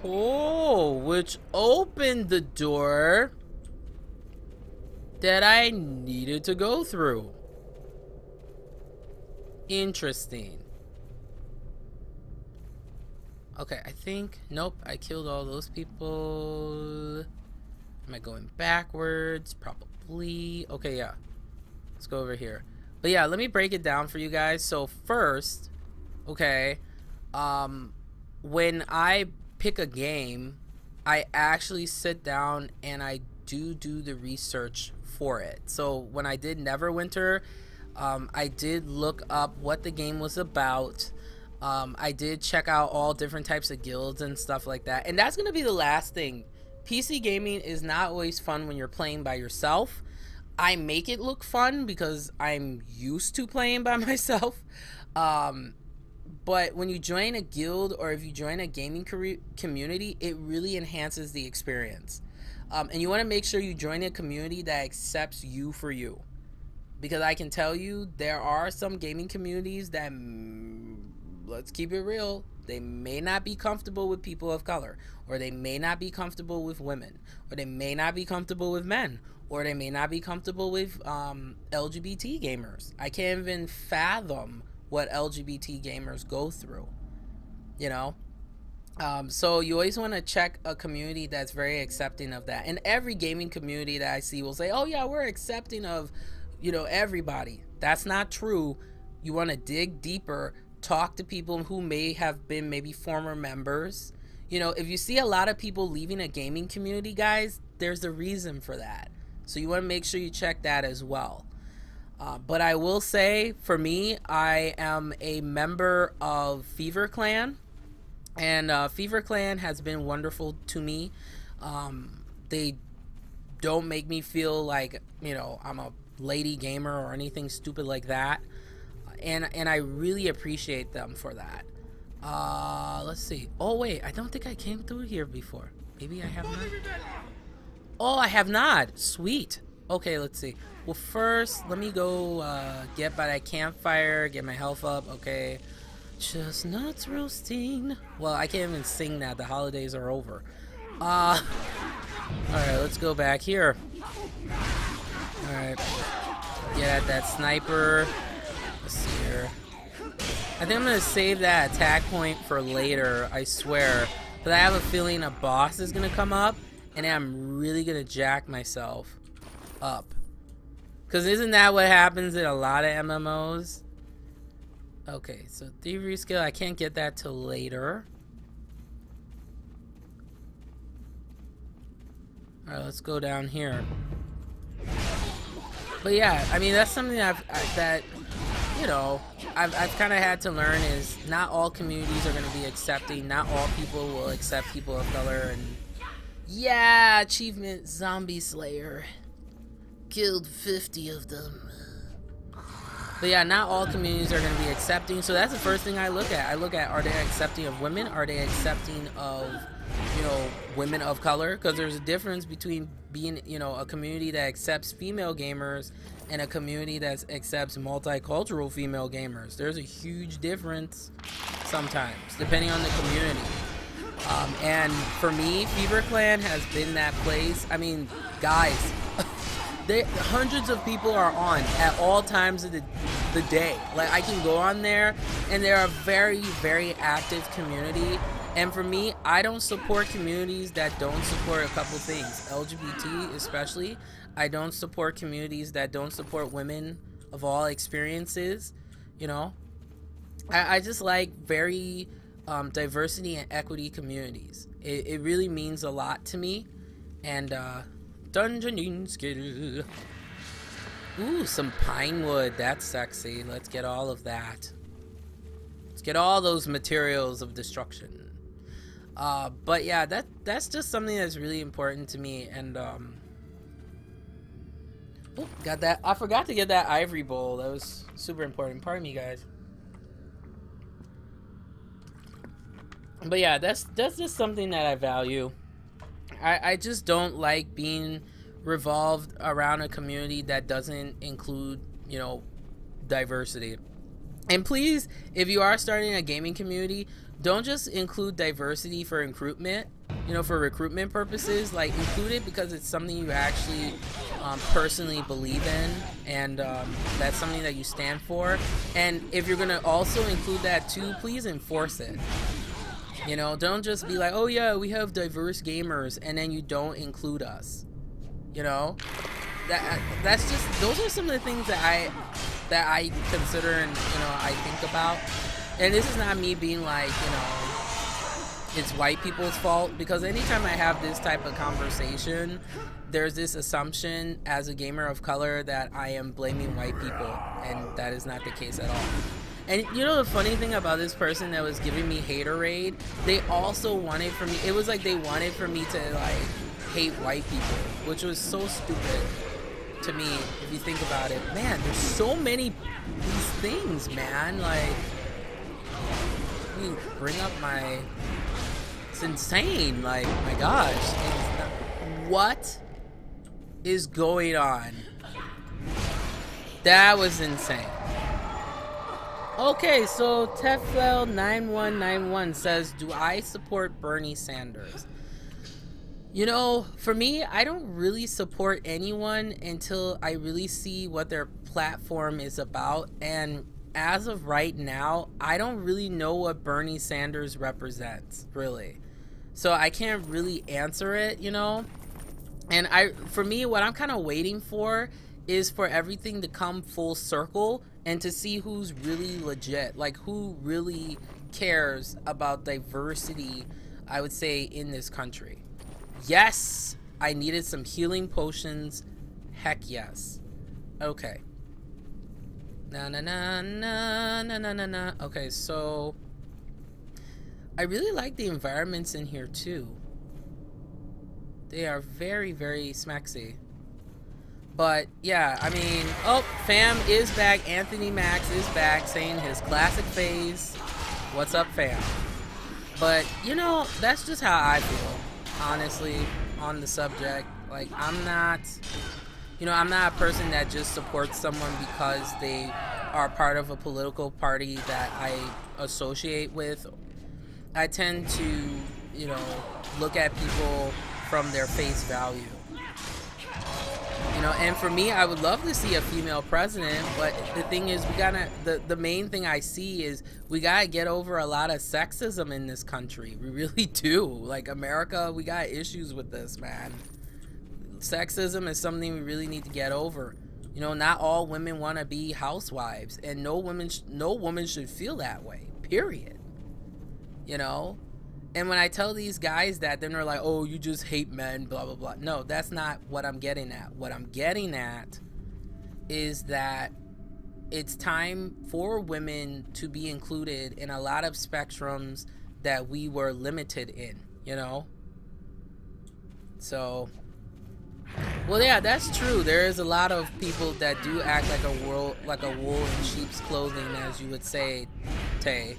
Oh, which opened the door that I needed to go through. Interesting. Okay, I think, nope, I killed all those people. Am I going backwards? Probably. Okay, yeah. Let's go over here. But yeah, let me break it down for you guys. So first, okay, when I pick a game, I actually sit down and I do the research for it. So when I did Neverwinter, I did look up what the game was about. I did check out all different types of guilds and stuff like that. And that's gonna be the last thing. PC gaming is not always fun when you're playing by yourself. I make it look fun because I'm used to playing by myself. But when you join a guild or if you join a gaming community, it really enhances the experience. And you want to make sure you join a community that accepts you for you. Because I can tell you, there are some gaming communities that, let's keep it real, they may not be comfortable with people of color. Or they may not be comfortable with women. Or they may not be comfortable with men. Or they may not be comfortable with LGBT gamers. I can't even fathom what LGBT gamers go through, you know. So you always want to check a community that's very accepting of that. And every gaming community that I see will say, oh yeah, we're accepting of, you know, everybody. That's not true. You want to dig deeper, talk to people who may have been maybe former members. You know, if you see a lot of people leaving a gaming community, guys, there's a reason for that. So you want to make sure you check that as well. But I will say, for me, I am a member of Fever Clan, and Fever Clan has been wonderful to me. They don't make me feel like, you know, I'm a lady gamer or anything stupid like that. And I really appreciate them for that. Let's see. Oh wait, I don't think I came through here before. Maybe I have not. Oh, I have not. Sweet. Okay, let's see. Well, first, let me go get by that campfire, get my health up. Okay. Chestnuts roasting. Well, I can't even sing that. The holidays are over. Alright, let's go back here. Alright. Get at that sniper. Let's see here. I think I'm gonna save that attack point for later, I swear. But I have a feeling a boss is gonna come up, and I'm really gonna jack myself up. Cause isn't that what happens in a lot of MMOs? Okay, so thievery skill, I can't get that till later. Alright, let's go down here. But yeah, I mean, that's something that you know, I've kind of had to learn is not all communities are going to be accepting. Not all people will accept people of color. And yeah, achievement Zombie Slayer. Killed 50 of them. But yeah, not all communities are going to be accepting. So that's the first thing I look at. I look at, are they accepting of women? Are they accepting of, you know, women of color? Because there's a difference between being, you know, a community that accepts female gamers and a community that accepts multicultural female gamers. There's a huge difference sometimes, depending on the community. And for me, Fever Clan has been that place. I mean, guys, hundreds of people are on at all times of the day. Like, I can go on there, and they're a very, very active community. And for me, I don't support communities that don't support a couple things. LGBT especially. I don't support communities that don't support women of all experiences. You know, I just like very diversity and equity communities. It really means a lot to me. And Dungeoning skill. Ooh, some pine wood. That's sexy. Let's get all of that. Let's get all those materials of destruction. But yeah, that's just something that's really important to me. And oh, got that. I forgot to get that ivory bowl. That was super important. Pardon me, guys. But yeah, that's just something that I value. I just don't like being revolved around a community that doesn't include, you know, diversity. And please, if you are starting a gaming community, don't just include diversity for recruitment, you know, for recruitment purposes. Like, include it because it's something you actually personally believe in, and that's something that you stand for. And if you're gonna also include that too, please enforce it. You know, don't just be like, oh yeah, we have diverse gamers, and then you don't include us. You know, that's just, those are some of the things that I consider and, you know, I think about. And this is not me being like, you know, it's white people's fault, because anytime I have this type of conversation, there's this assumption as a gamer of color that I am blaming white people, and that is not the case at all. And you know the funny thing about this person that was giving me haterade, they also wanted for me, it was like they wanted for me to like hate white people, which was so stupid to me if you think about it. Man, there's so many these things, man. Like, let me bring up my, it's insane. Like, my gosh, what is going on? That was insane. Okay, so Tefel9191 says, do I support Bernie Sanders? You know, for me, I don't really support anyone until I really see what their platform is about. And as of right now, I don't really know what Bernie Sanders represents, really. So I can't really answer it, you know? And for me, what I'm kind of waiting for is for everything to come full circle and to see who's really legit, like who really cares about diversity, I would say, in this country. Yes, I needed some healing potions. Heck yes. Okay. Na na na na na na na na. Okay, so I really like the environments in here too. They are very, very smexy. But yeah, I mean, oh, fam is back. Anthony Max is back, saying his classic phase. What's up, fam? But you know, that's just how I feel, honestly, on the subject. Like, I'm not, you know, I'm not a person that just supports someone because they are part of a political party that I associate with. I tend to, you know, look at people from their face value. You know, and for me, I would love to see a female president, but the thing is, we gotta, the main thing I see is we gotta get over a lot of sexism in this country. We really do. Like, America, we got issues with this, man. Sexism is something we really need to get over. You know, not all women want to be housewives, and no woman should feel that way, period. You know? And when I tell these guys that, then they're like, oh, you just hate men, blah, blah, blah. No, that's not what I'm getting at. What I'm getting at is that it's time for women to be included in a lot of spectrums that we were limited in, you know? So, well, yeah, that's true. There is a lot of people that do act like a wool in sheep's clothing, as you would say, Tay.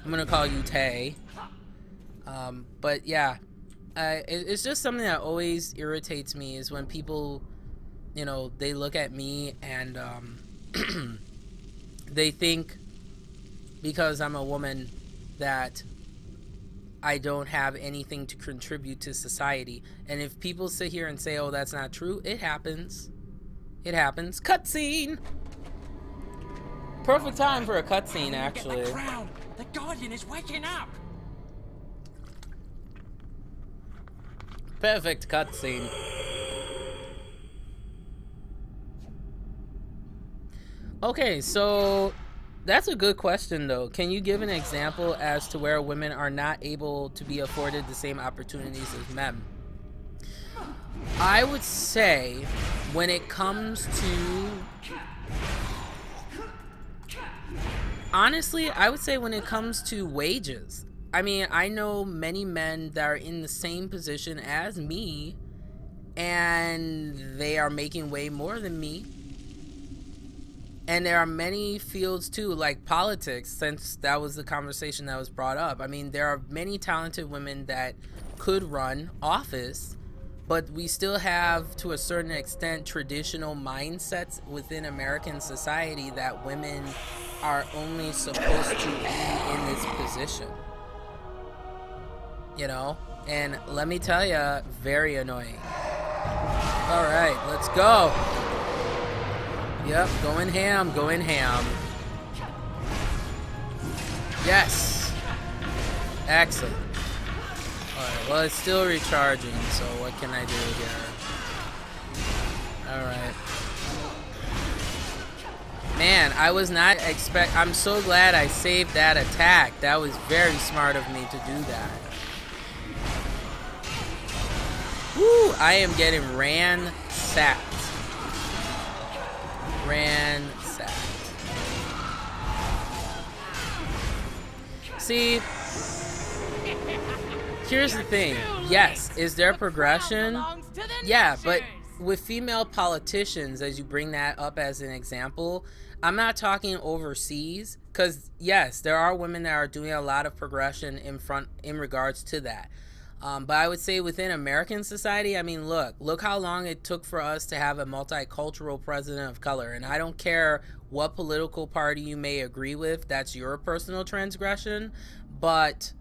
I'm gonna call you Tay. But yeah, it's just something that always irritates me is when people, you know, they look at me and they think because I'm a woman that I don't have anything to contribute to society. And if people sit here and say, oh, that's not true, it happens. It happens. Cutscene! Perfect time for a cutscene, actually. Get the crown. The Guardian is waking up. Perfect cutscene. Okay, so that's a good question, though. Can you give an example as to where women are not able to be afforded the same opportunities as men? I would say when it comes to... Honestly, I would say when it comes to wages. I mean, I know many men that are in the same position as me, and they are making way more than me. And there are many fields too, like politics, since that was the conversation that was brought up. I mean, there are many talented women that could run office, but we still have, to a certain extent, traditional mindsets within American society that women are only supposed to be in this position. You know? And let me tell you, very annoying. All right, let's go. Yep, going ham, going ham. Yes. Excellent. Alright, well, it's still recharging, so what can I do here? Alright. Man, I was not I'm so glad I saved that attack. That was very smart of me to do that. Woo! I am getting ransacked. Ransacked. See, here's the thing. Yes, is there progression? Yeah, but with female politicians, as you bring that up as an example, I'm not talking overseas, because yes, there are women that are doing a lot of progression in regards to that. But I would say within American society, I mean, look how long it took for us to have a multicultural president of color. And I don't care what political party you may agree with, that's your personal transgression. But,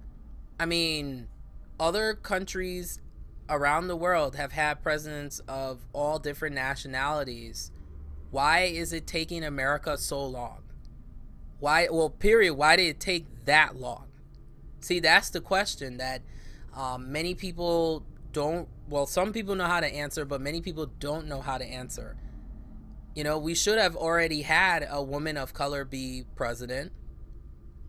I mean, other countries around the world have had presidents of all different nationalities. Why is it taking America so long? Why, well, period, why did it take that long? See, that's the question that many people don't, well, some people know how to answer, but many people don't know how to answer. You know, we should have already had a woman of color be president.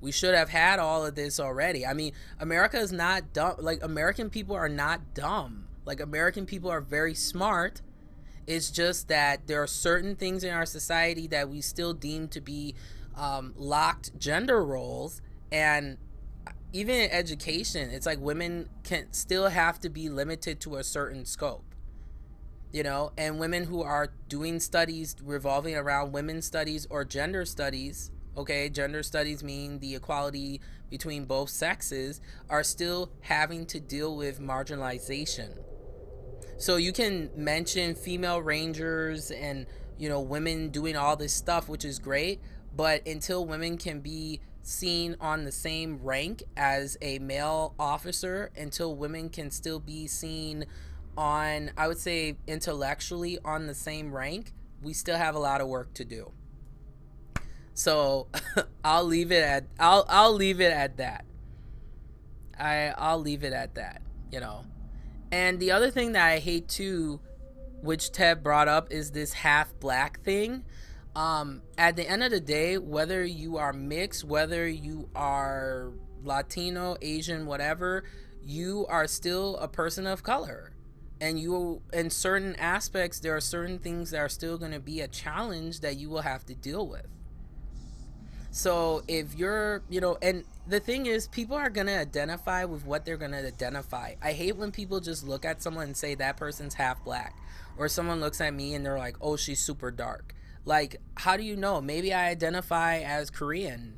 We should have had all of this already. I mean, America is not dumb. Like, American people are not dumb. Like, American people are very smart. It's just that there are certain things in our society that we still deem to be locked gender roles. And even in education, it's like women can still have to be limited to a certain scope, you know, and women who are doing studies revolving around women's studies or gender studies, okay, gender studies mean the equality between both sexes, are still having to deal with marginalization. So you can mention female rangers and, you know, women doing all this stuff, which is great, but until women can be seen on the same rank as a male officer, until women can still be seen on, I would say, intellectually on the same rank, we still have a lot of work to do. So I'll leave it at I'll leave it at that. I'll leave it at that, you know. And the other thing that I hate too, which Ted brought up, is this half black thing. At the end of the day, whether you are mixed, whether you are Latino, Asian, whatever, you are still a person of color. And you, in certain aspects, there are certain things that are still going to be a challenge that you will have to deal with. So if you're, you know, and the thing is, people are going to identify with what they're going to identify. I hate when people just look at someone and say that person's half black, or someone looks at me and they're like, oh, she's super dark. Like, how do you know? Maybe I identify as Korean,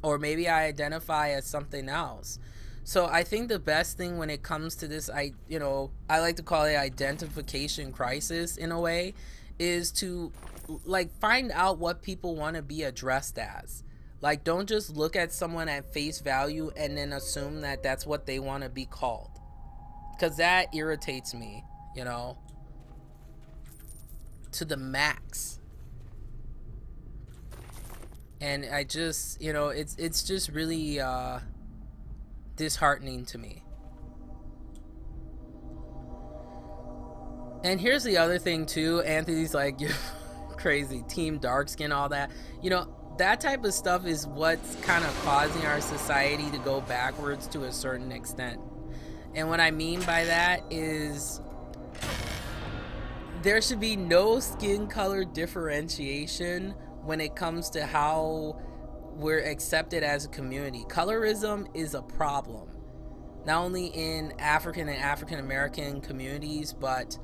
or maybe I identify as something else. So I think the best thing when it comes to this, I like to call it identification crisis in a way, is to like find out what people want to be addressed as. Like, don't just look at someone at face value and then assume that that's what they want to be called, because that irritates me, you know, to the max. And I just, you know, it's just really disheartening to me. And here's the other thing too. Anthony's like, you're crazy, team dark skin, all that. You know, that type of stuff is what's kind of causing our society to go backwards to a certain extent. And what I mean by that is there should be no skin color differentiation when it comes to how we're accepted as a community. Colorism is a problem, not only in African and African American communities, but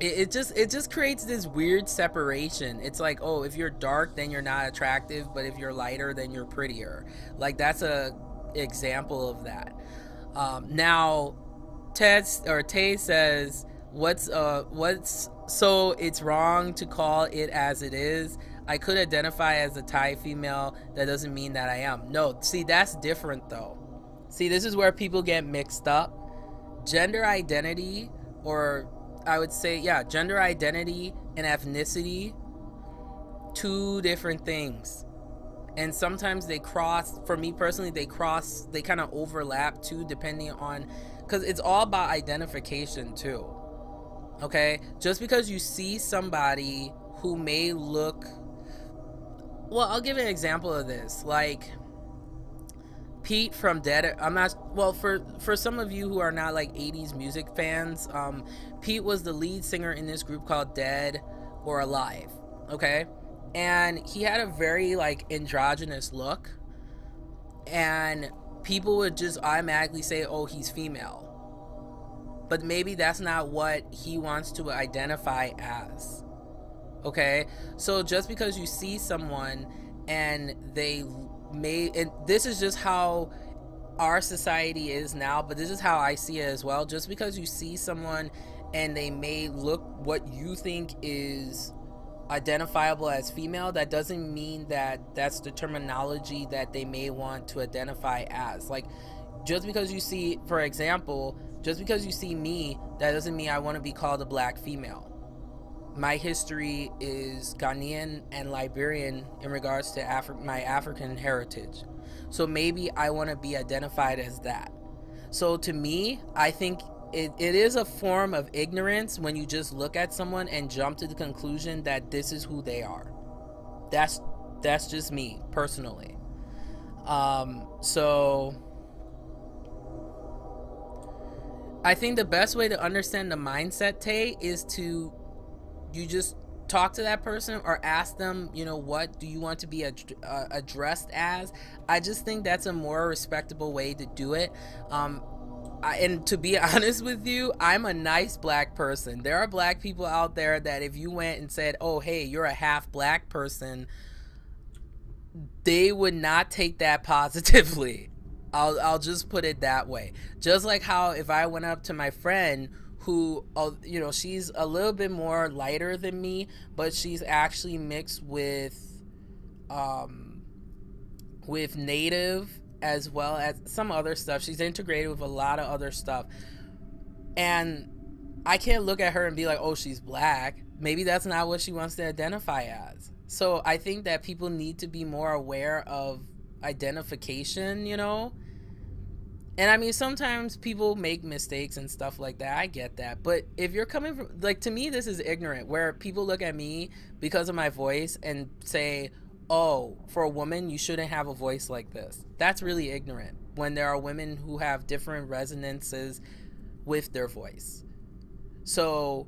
it just creates this weird separation. It's like, oh, if you're dark, then you're not attractive, but if you're lighter, then you're prettier. Like, that's a example of that. Now, Tay says, what's so it's wrong to call it as it is. I could identify as a Thai female. That doesn't mean that I am. No, see, that's different though. See, this is where people get mixed up. Gender identity, or I would say, yeah, gender identity and ethnicity, two different things. And sometimes they cross, for me personally, they kind of overlap too, depending on, because it's all about identification too. Okay, just because you see somebody who may look, well, I'll give an example of this. Like Pete from Dead. I'm not, well, for some of you who are not like 80s music fans, Pete was the lead singer in this group called Dead or Alive. Okay, and he had a very like androgynous look, and people would just automatically say, oh, he's female. But maybe that's not what he wants to identify as. Okay? So just because you see someone and they may, and this is just how our society is now, but this is how I see it as well. Just because you see someone and they may look what you think is identifiable as female, that doesn't mean that that's the terminology that they may want to identify as. Like, just because you see, for example, just because you see me, that doesn't mean I want to be called a black female. My history is Ghanaian and Liberian in regards to my African heritage. So maybe I want to be identified as that. So to me, I think it is a form of ignorance when you just look at someone and jump to the conclusion that this is who they are. That's just me personally. So I think the best way to understand the mindset, Tay, is to you just talk to that person or ask them, you know, what do you want to be addressed as. I just think that's a more respectable way to do it. And to be honest with you, I'm a nice black person. There are black people out there that if you went and said, oh, hey, you're a half black person, they would not take that positively. I'll just put it that way. Just like how if I went up to my friend who, you know, she's a little bit more lighter than me, but she's actually mixed with native as well as some other stuff. She's integrated with a lot of other stuff. And I can't look at her and be like, oh, she's black. Maybe that's not what she wants to identify as. So I think that people need to be more aware of identification, you know? And I mean, sometimes people make mistakes and stuff like that. I get that. But if you're coming from, like, to me, this is ignorant, where people look at me because of my voice and say, oh, for a woman, you shouldn't have a voice like this. That's really ignorant when there are women who have different resonances with their voice. So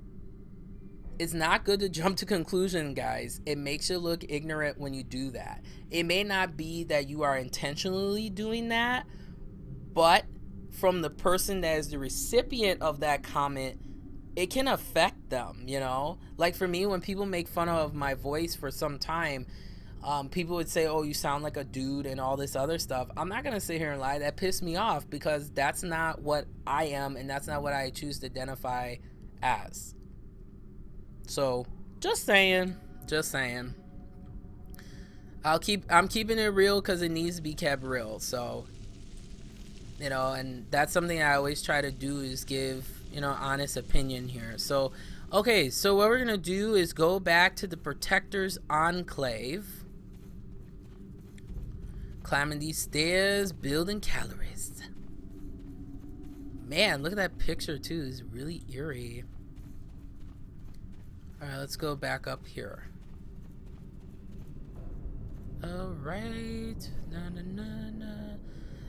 it's not good to jump to conclusion, guys. It makes you look ignorant when you do that. It may not be that you are intentionally doing that, but from the person that is the recipient of that comment, it can affect them, you know? Like for me, when people make fun of my voice for some time, people would say, oh, you sound like a dude and all this other stuff. I'm not going to sit here and lie. That pissed me off because that's not what I am and that's not what I choose to identify as. So, just saying. Just saying. I'm keeping it real because it needs to be kept real. So, you know, and that's something I always try to do is give, you know, honest opinion here. So, okay, so what we're going to do is go back to the Protector's Enclave. Climbing these stairs, building calories. Man, look at that picture too. It's really eerie. Alright, let's go back up here. Alright. Na, na, na, na.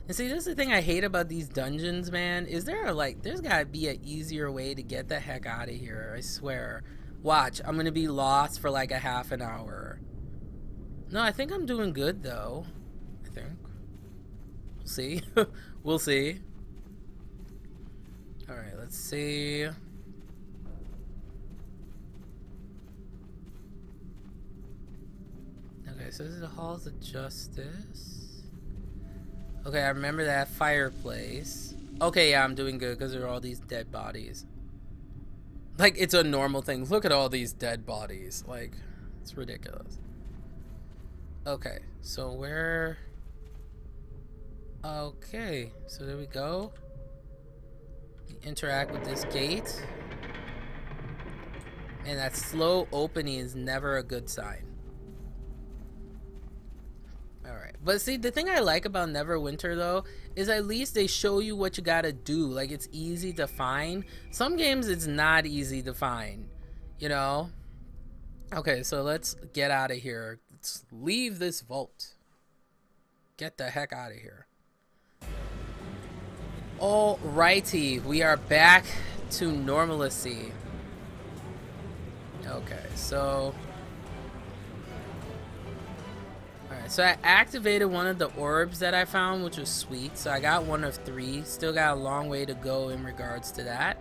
And see, this is the thing I hate about these dungeons, man. Is there there's gotta be an easier way to get the heck out of here, I swear. Watch, I'm gonna be lost for like a half an hour. No, I think I'm doing good though. I think. We'll see. We'll see. Alright, let's see. Okay, so this is the Halls of Justice. Okay, I remember that fireplace. Okay, yeah, I'm doing good because there are all these dead bodies. Like, it's a normal thing. Look at all these dead bodies. Like, it's ridiculous. Okay, so where... Okay, so there we go. You interact with this gate. And that slow opening is never a good sign. Alright, but see, the thing I like about Neverwinter though is at least they show you what you gotta do. Like, it's easy to find. Some games it's not easy to find, you know? Okay, so let's get out of here. Let's leave this vault. Get the heck out of here. Alrighty, we are back to normalcy. Okay, so... Alright, so I activated one of the orbs that I found, which was sweet. So I got 1 of 3. Still got a long way to go in regards to that.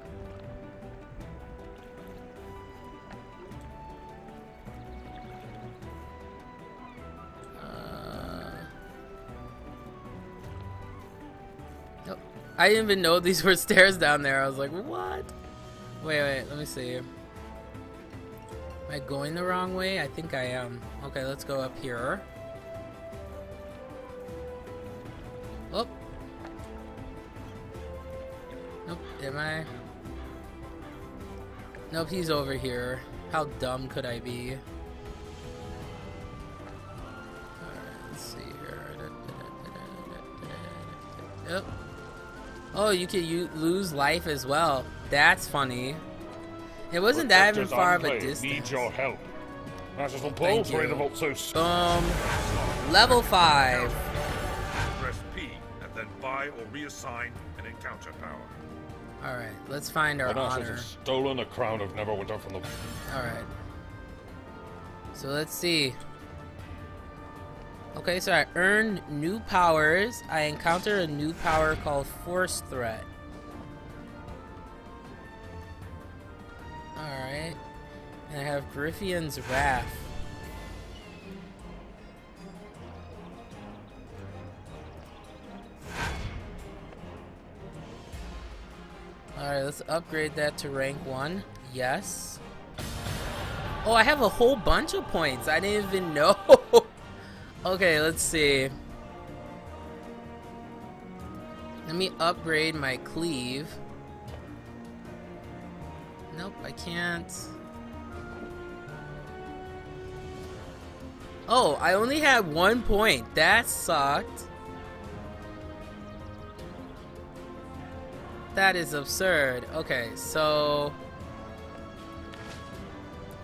Nope. I didn't even know these were stairs down there. I was like, what? Wait, let me see. Am I going the wrong way? I think I am. Okay, let's go up here. Oh. Nope, am I? Nope, he's over here. How dumb could I be? Alright, let's see here. Yep. Oh, you can lose life as well. That's funny. It wasn't that even far of a distance. Need your help. Thank you. Level 5. Press P and then buy or reassign an encounter power. Alright, let's find our honor. Has stolen a crown of Neverwinter from the... Alright. So let's see. Okay, so I earned new powers. I encounter a new power called Force Threat. Alright. And I have Griffian's Wrath. Alright, let's upgrade that to rank 1. Yes. Oh, I have a whole bunch of points. I didn't even know. Okay, let's see. Let me upgrade my cleave. Nope, I can't. Oh, I only had 1 point. That sucked. That is absurd. Okay, so...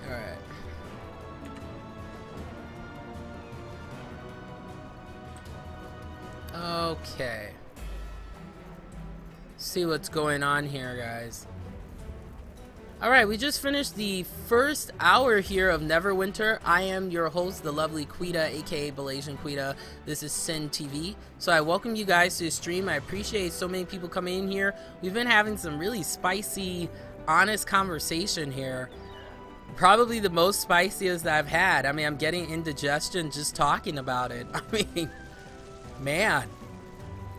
Alright. Okay. See what's going on here, guys. Alright, we just finished the first hour here of Neverwinter. I am your host, the lovely Quita, aka Belasian Quita. This is Sin TV. So I welcome you guys to the stream. I appreciate so many people coming in here. We've been having some really spicy, honest conversation here. Probably the most spiciest I've had. I mean, I'm getting indigestion just talking about it. I mean, man.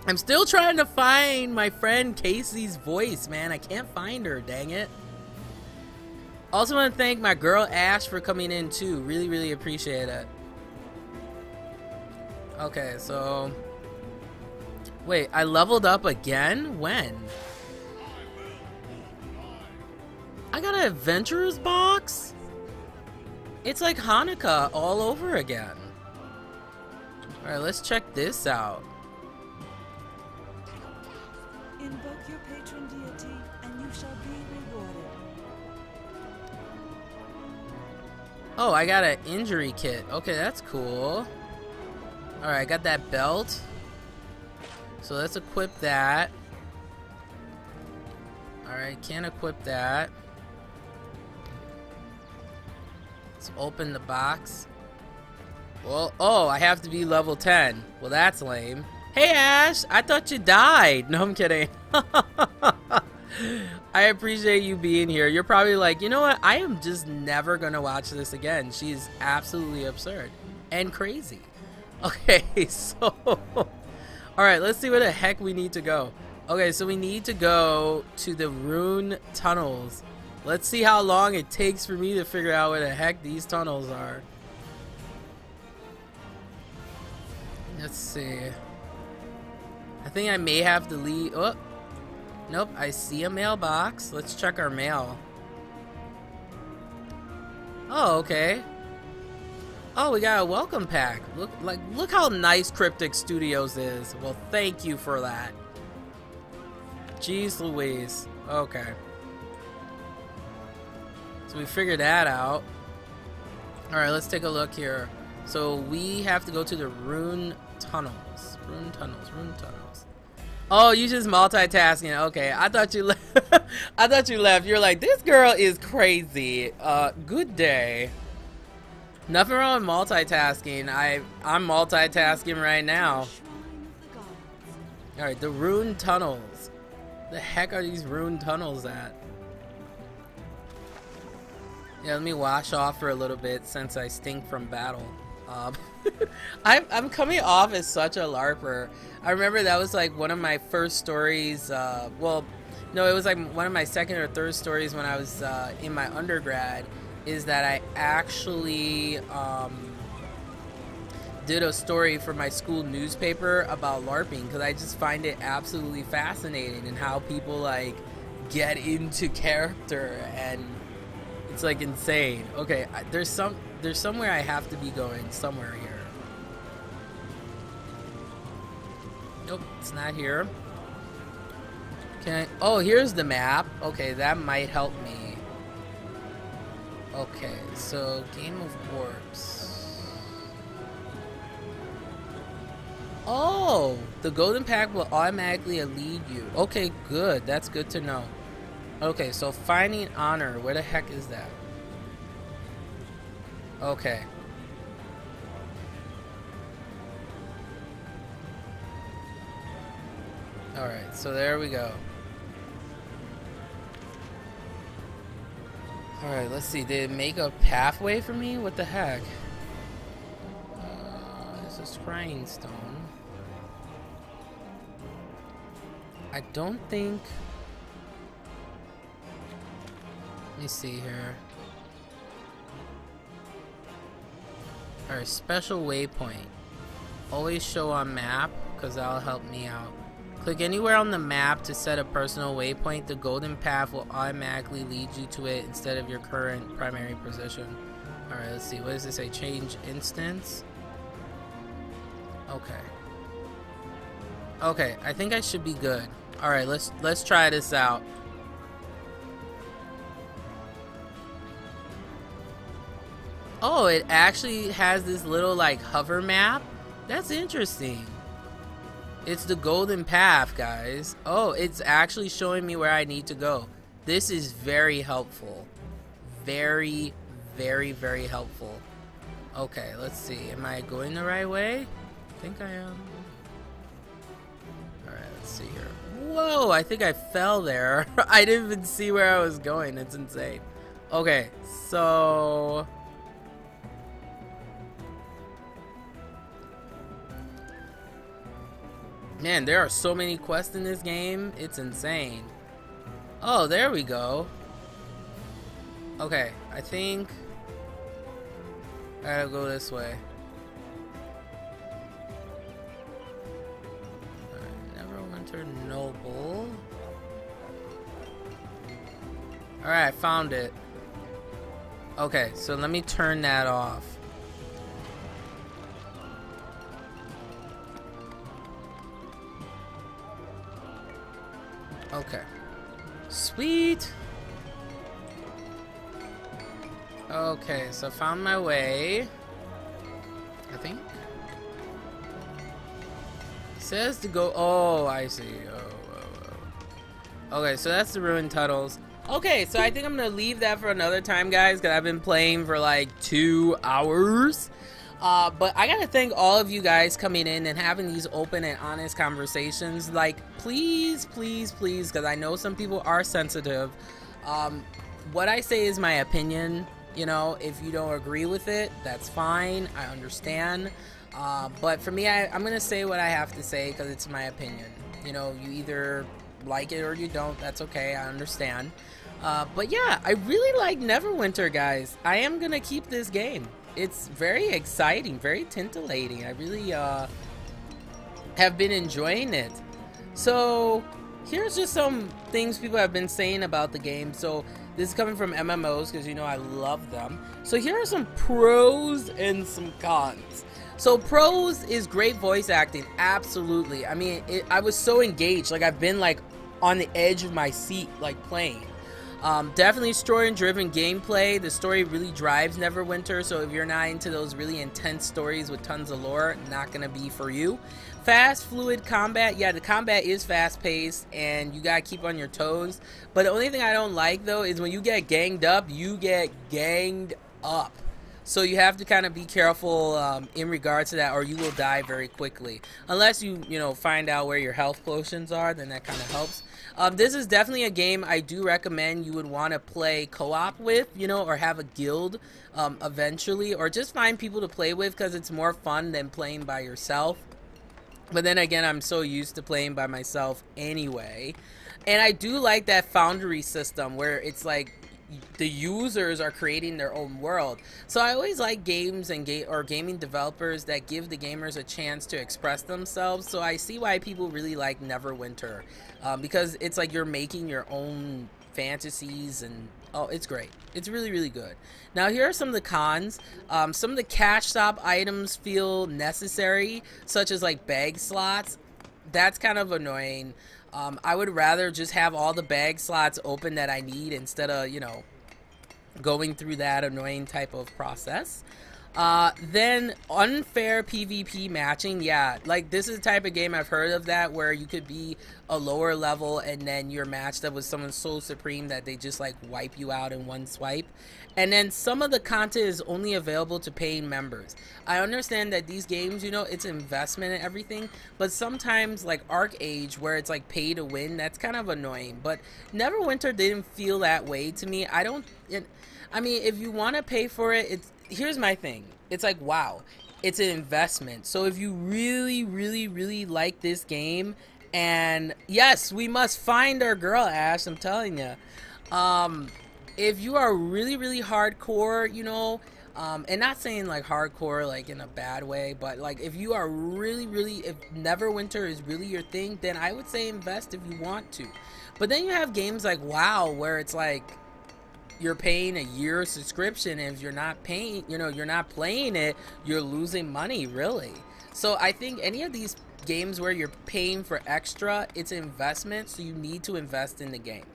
I'm still trying to find my friend Casey's voice, man. I can't find her, dang it. Also want to thank my girl Ash for coming in too. Really, really appreciate it. Okay, so... Wait, I leveled up again? When? I got an adventurer's box? It's like Hanukkah all over again. Alright, let's check this out. Invoke your patron deity, and you shall be rewarded. Oh, I got an injury kit. Okay, that's cool. Alright, I got that belt. So let's equip that. Alright, can't equip that. Let's open the box. Well, oh, I have to be level 10. Well, that's lame. Hey, Ash! I thought you died! No, I'm kidding. I appreciate you being here. You're probably like, you know what? I am just never gonna watch this again. She's absolutely absurd and crazy. Okay, so... Alright, let's see where the heck we need to go. Okay, so we need to go to the Rune Tunnels. Let's see how long it takes for me to figure out where the heck these tunnels are. Let's see. I think I may have to leave. Oh, nope. I see a mailbox. Let's check our mail. Oh, okay. Oh, we got a welcome pack. Look how nice Cryptic Studios is. Well, thank you for that. Jeez Louise. Okay. So we figured that out. Alright, let's take a look here. So we have to go to the Rune Tunnels. Rune Tunnels. Oh, you just multitasking. Okay, I thought you left. I thought you left. You're like, this girl is crazy. Good day. Nothing wrong with multitasking. I'm multitasking right now. Alright, the Rune Tunnels. The heck are these Rune Tunnels at? Yeah, let me wash off for a little bit since I stink from battle. I'm coming off as such a LARPer. I remember that was like one of my first stories. Well, no, it was like one of my second or third stories when I was in my undergrad. Is that I actually did a story for my school newspaper about LARPing because I just find it absolutely fascinating and how people like get into character and it's like insane. Okay, there's somewhere I have to be going somewhere here. Nope, it's not here. Can I? Oh, here's the map. Okay, that might help me. Okay, so Game of Orbs. Oh, the golden pack will automatically lead you. Okay, good. That's good to know. Okay, so finding honor. Where the heck is that? Okay. Alright, so there we go. Alright, let's see. Did it make a pathway for me? What the heck? This is Scrying Stone. I don't think... Let me see here. Alright, special waypoint. Always show on map, because that'll help me out. Click anywhere on the map to set a personal waypoint. The golden path will automatically lead you to it instead of your current primary position. Alright, let's see. What does it say? Change instance? Okay. Okay, I think I should be good. Alright, let's try this out. Oh, it actually has this little like hover map. That's interesting. It's the golden path, guys. Oh, it's actually showing me where I need to go. This is very helpful. Very, very, very helpful. Okay, let's see. Am I going the right way? I think I am. Alright, let's see here. Whoa, I think I fell there. I didn't even see where I was going. It's insane. Okay, so... Man, there are so many quests in this game. It's insane. Oh, there we go. Okay, I think I gotta go this way. Neverwinter Noble. Alright, I found it. Okay, so let me turn that off. Okay. Sweet. Okay, so I found my way. I think. It says to go. Oh, I see. Oh. Okay, so that's the ruined tunnels. Okay, so I think I'm gonna leave that for another time, guys, because I've been playing for like 2 hours. But I gotta thank all of you guys coming in and having these open and honest conversations. Like, please, please, please, because I know some people are sensitive. What I say is my opinion. You know, if you don't agree with it, that's fine. I understand. But for me, I'm gonna say what I have to say because it's my opinion. You know, you either like it or you don't. That's okay. I understand. But yeah, I really like Neverwinter, guys. I am gonna keep this game. It's very exciting, very titillating. I really have been enjoying it. So here's just some things people have been saying about the game. So this is coming from MMOs because you know I love them. So here are some pros and some cons. So pros is great voice acting, absolutely. I mean, I was so engaged, like I've been like on the edge of my seat, like playing. Definitely story-driven gameplay. The story really drives Neverwinter, so if you're not into those really intense stories with tons of lore, not gonna be for you. Fast, fluid combat. Yeah, the combat is fast-paced, and you gotta keep on your toes. But the only thing I don't like, though, is when you get ganged up, you get ganged up. So you have to kind of be careful in regards to that, or you will die very quickly. Unless you know, find out where your health potions are, then that kind of helps. This is definitely a game I do recommend you would want to play co-op with, you know, or have a guild eventually, or just find people to play with because it's more fun than playing by yourself. But then again, I'm so used to playing by myself anyway. And I do like that Foundry system where it's like the users are creating their own world. So I always like games and gaming developers that give the gamers a chance to express themselves. So I see why people really like Neverwinter, because it's like you're making your own fantasies, and oh, it's great. It's really, really good. Now here are some of the cons. Some of the cash stop items feel necessary, such as like bag slots. That's kind of annoying. I would rather just have all the bag slots open that I need instead of, you know, going through that annoying type of process. Then unfair PvP matching, yeah, like this is the type of game I've heard of that where you could be a lower level and then you're matched up with someone so supreme that they just like wipe you out in one swipe. And then some of the content is only available to paying members. I understand that these games, you know, it's investment and everything, but sometimes like ArcheAge where it's like pay to win, that's kind of annoying. But Neverwinter didn't feel that way to me. I mean, if you want to pay for it, here's my thing. It's like, wow, it's an investment. So if you really, really, really like this game, and yes, we must find our girl, Ash, I'm telling you. If you are really, really hardcore, you know, and not saying like hardcore like in a bad way, but like if you are really, really, if Neverwinter is really your thing, then I would say invest if you want to. But then you have games like WoW where it's like, you're paying a year subscription, and if you're not paying, you know, you're not playing it, you're losing money, really. So I think any of these games where you're paying for extra, it's an investment, so you need to invest in the game.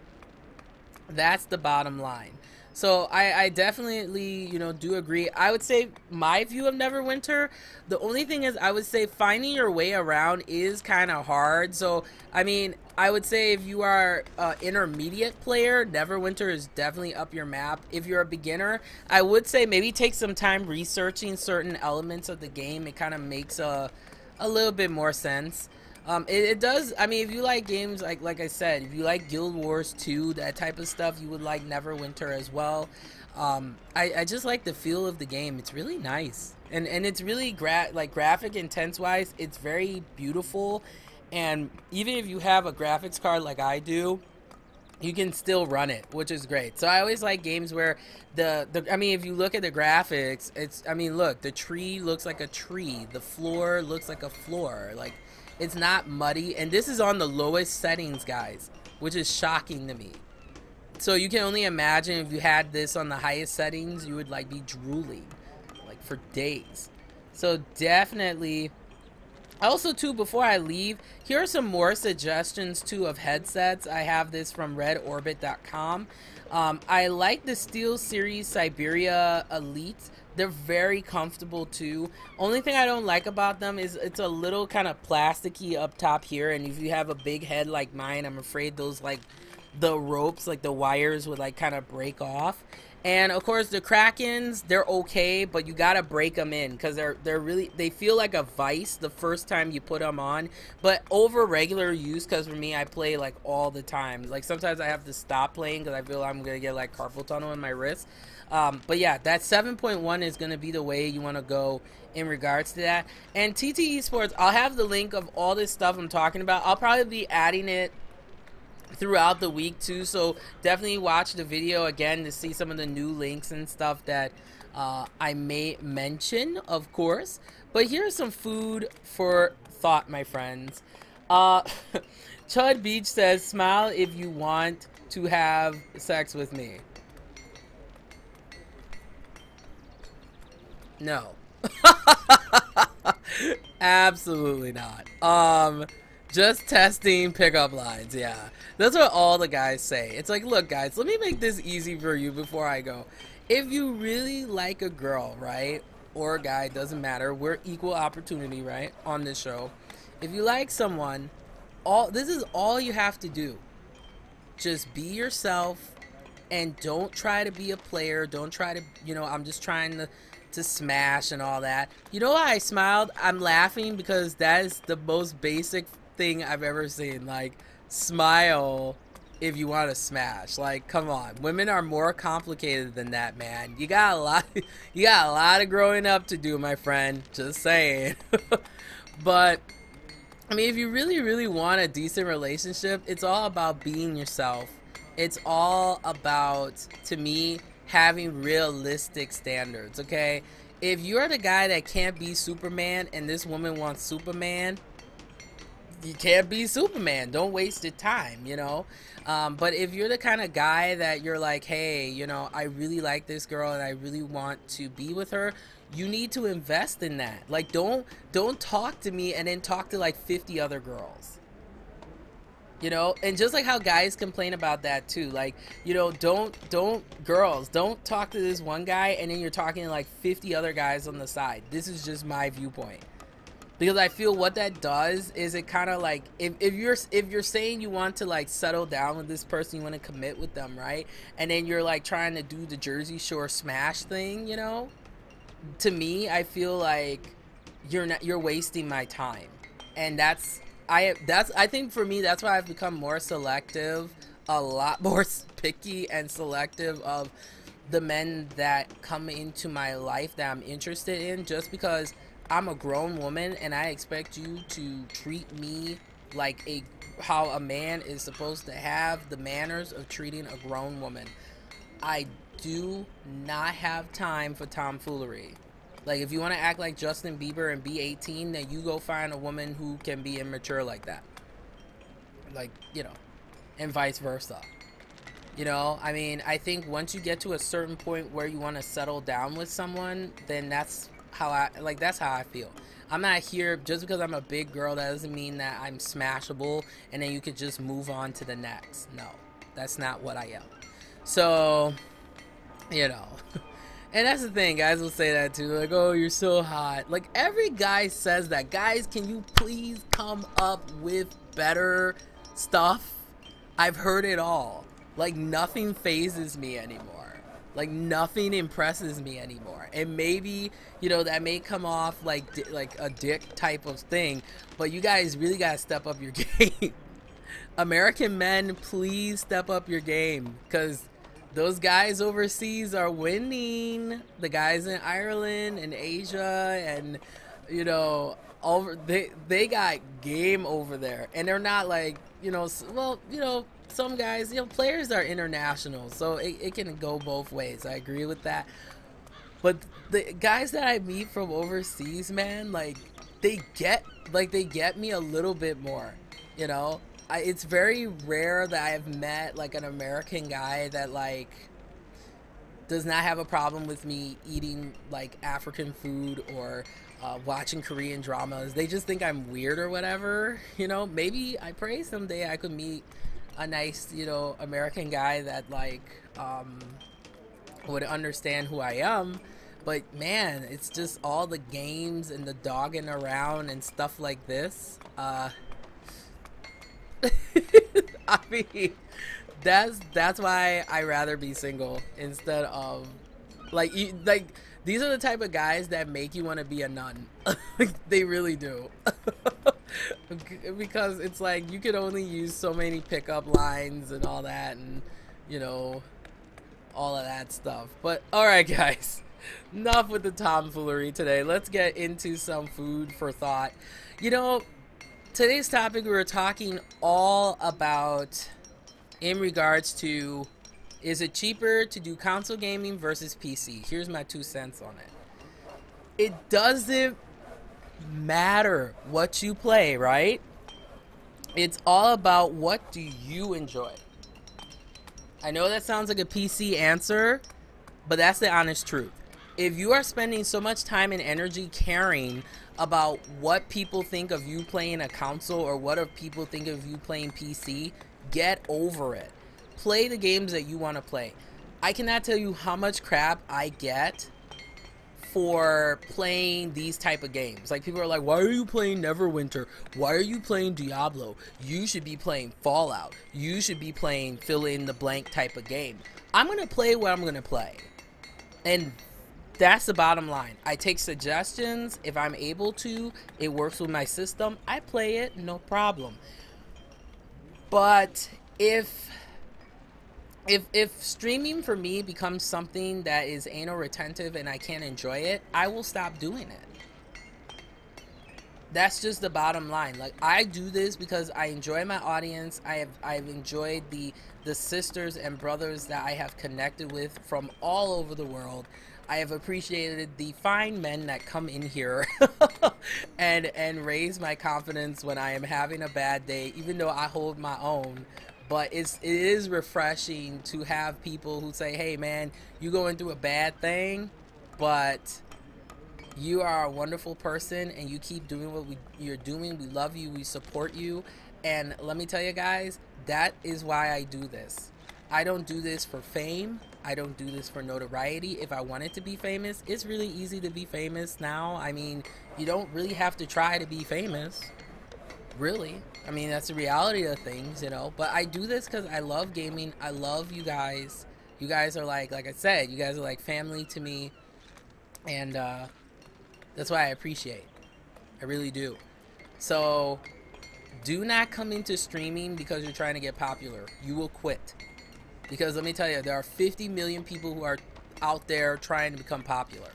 That's the bottom line. So I definitely, you know, do agree. I would say my view of Neverwinter, the only thing is I would say finding your way around is kind of hard. So, I mean, I would say if you are an intermediate player, Neverwinter is definitely up your map. If you're a beginner, I would say maybe take some time researching certain elements of the game. It kind of makes a little bit more sense. It does. I mean, if you like games like I said, if you like Guild Wars 2, that type of stuff, you would like Neverwinter as well. I just like the feel of the game. It's really nice, and it's really graphic intense wise. It's very beautiful, and even if you have a graphics card like I do, you can still run it, which is great. So I always like games where I mean, if you look at the graphics, I mean, look, the tree looks like a tree, the floor looks like a floor, like. It's not muddy, and this is on the lowest settings, guys, which is shocking to me. So you can only imagine if you had this on the highest settings, you would like be drooling like for days. So definitely. Also too, before I leave, here are some more suggestions too of headsets. I have this from redorbit.com. I like the SteelSeries Siberia Elite. They're very comfortable too. Only thing I don't like about them is it's a little kind of plasticky up top here, and if you have a big head like mine, I'm afraid those like the ropes, like the wires would like kind of break off. And of course the Krakens, they're okay, but you gotta break them in because they feel like a vice the first time you put them on. But over regular use, because for me, I play like all the time. Like sometimes I have to stop playing because I feel I'm gonna get like carpal tunnel in my wrist. But yeah, that 7.1 is gonna be the way you want to go in regards to that. And TT Esports, I'll have the link of all this stuff I'm talking about. I'll probably be adding it throughout the week too, so definitely watch the video again to see some of the new links and stuff that I may mention, of course. But here's some food for thought, my friends. Chud Beach says, smile if you want to have sex with me. No. Absolutely not. Just testing pickup lines, yeah. That's what all the guys say. It's like, look guys, let me make this easy for you before I go. If you really like a girl, right, or a guy, doesn't matter, we're equal opportunity, right, on this show. If you like someone, this is all you have to do. Just be yourself, and don't try to be a player. Don't try to, you know, I'm just trying to smash and all that. You know why I smiled? I'm laughing because that is the most basic thing I've ever seen. Like, smile if you want to smash. Like, come on, women are more complicated than that, man. You got a lot of growing up to do, my friend, just saying. But I mean, if you really want a decent relationship, it's all about being yourself. It's all about, to me, having realistic standards. Okay, if you're the guy that can't be Superman and this woman wants Superman, you can't be Superman. Don't waste your time, you know. But if you're the kind of guy that you're like, hey, you know, I really like this girl and I really want to be with her, you need to invest in that. Like, don't talk to me and then talk to like 50 other girls. You know, and just like how guys complain about that too, like, you know, girls don't talk to this one guy and then you're talking to like 50 other guys on the side. This is just my viewpoint, because I feel what that does is it kind of like, if you're saying you want to like settle down with this person, you want to commit with them, right? And then you're like trying to do the Jersey Shore smash thing, you know, to me I feel like you're wasting my time. And I think for me, that's why I've become more selective, a lot more picky and selective of the men that come into my life that I'm interested in, just because I'm a grown woman and I expect you to treat me like how a man is supposed to have the manners of treating a grown woman. I do not have time for tomfoolery. Like, if you want to act like Justin Bieber and be 18, then you go find a woman who can be immature like that. Like, you know, and vice versa. You know, I mean, I think once you get to a certain point where you want to settle down with someone, then that's how I feel. I'm not here just because I'm a big girl. That doesn't mean that I'm smashable and then you could just move on to the next. No, that's not what I am. So, you know. And that's the thing, guys will say that too, like, oh, you're so hot. Like, every guy says that. Guys, can you please come up with better stuff? I've heard it all. Like, nothing phases me anymore. Like, nothing impresses me anymore. And maybe, you know, that may come off like a dick type of thing, but you guys really gotta step up your game. American men, please step up your game, because those guys overseas are winning. The guys in Ireland and Asia and, you know, they got game over there. And they're not like, you know, well, you know, some guys, you know, players are international, so it can go both ways. I agree with that. But the guys that I meet from overseas, man, like, they get me a little bit more, you know? It's very rare that I've met like an American guy that like does not have a problem with me eating like African food or watching Korean dramas. They just think I'm weird or whatever, you know. Maybe I pray someday I could meet a nice, you know, American guy that like would understand who I am. But man, it's just all the games and the dogging around and stuff like this. I mean, that's why I rather be single instead of like these are the type of guys that make you want to be a nun. They really do. Because it's like you could only use so many pickup lines and all that, and you know, all of that stuff. But all right, guys, enough with the tomfoolery today. Let's get into some food for thought. You know, today's topic we were talking all about in regards to, is it cheaper to do console gaming versus PC? Here's my 2 cents on it. It doesn't matter what you play, right? It's all about what do you enjoy. I know that sounds like a PC answer, but that's the honest truth. If you are spending so much time and energy caring about what people think of you playing a console or what do people think of you playing PC, get over it. Play the games that you want to play. I cannot tell you how much crap I get for playing these type of games. Like, people are like, why are you playing Neverwinter? Why are you playing Diablo? You should be playing Fallout. You should be playing fill in the blank type of game. I'm going to play what I'm going to play. And that's the bottom line. I take suggestions if I'm able to. It works with my system. I play it, no problem. But if streaming for me becomes something that is anal retentive and I can't enjoy it, I will stop doing it. That's just the bottom line. Like, I do this because I enjoy my audience. I've enjoyed the sisters and brothers that I have connected with from all over the world. I have appreciated the fine men that come in here and raise my confidence when I am having a bad day, even though I hold my own. But it is refreshing to have people who say, hey man, you going through a bad thing, but you are a wonderful person and you keep doing what you're doing. We love you, we support you, And let me tell you guys, that is why I do this. I don't do this for fame. I don't do this for notoriety. If I wanted to be famous, it's really easy to be famous now. I mean, you don't really have to try to be famous. Really. I mean, that's the reality of things, you know. But I do this because I love gaming. I love you guys. You guys are like I said, you guys are like family to me. And that's why I appreciate. I really do. So do not come into streaming because you're trying to get popular. You will quit. Because let me tell you, there are 50 million people who are out there trying to become popular.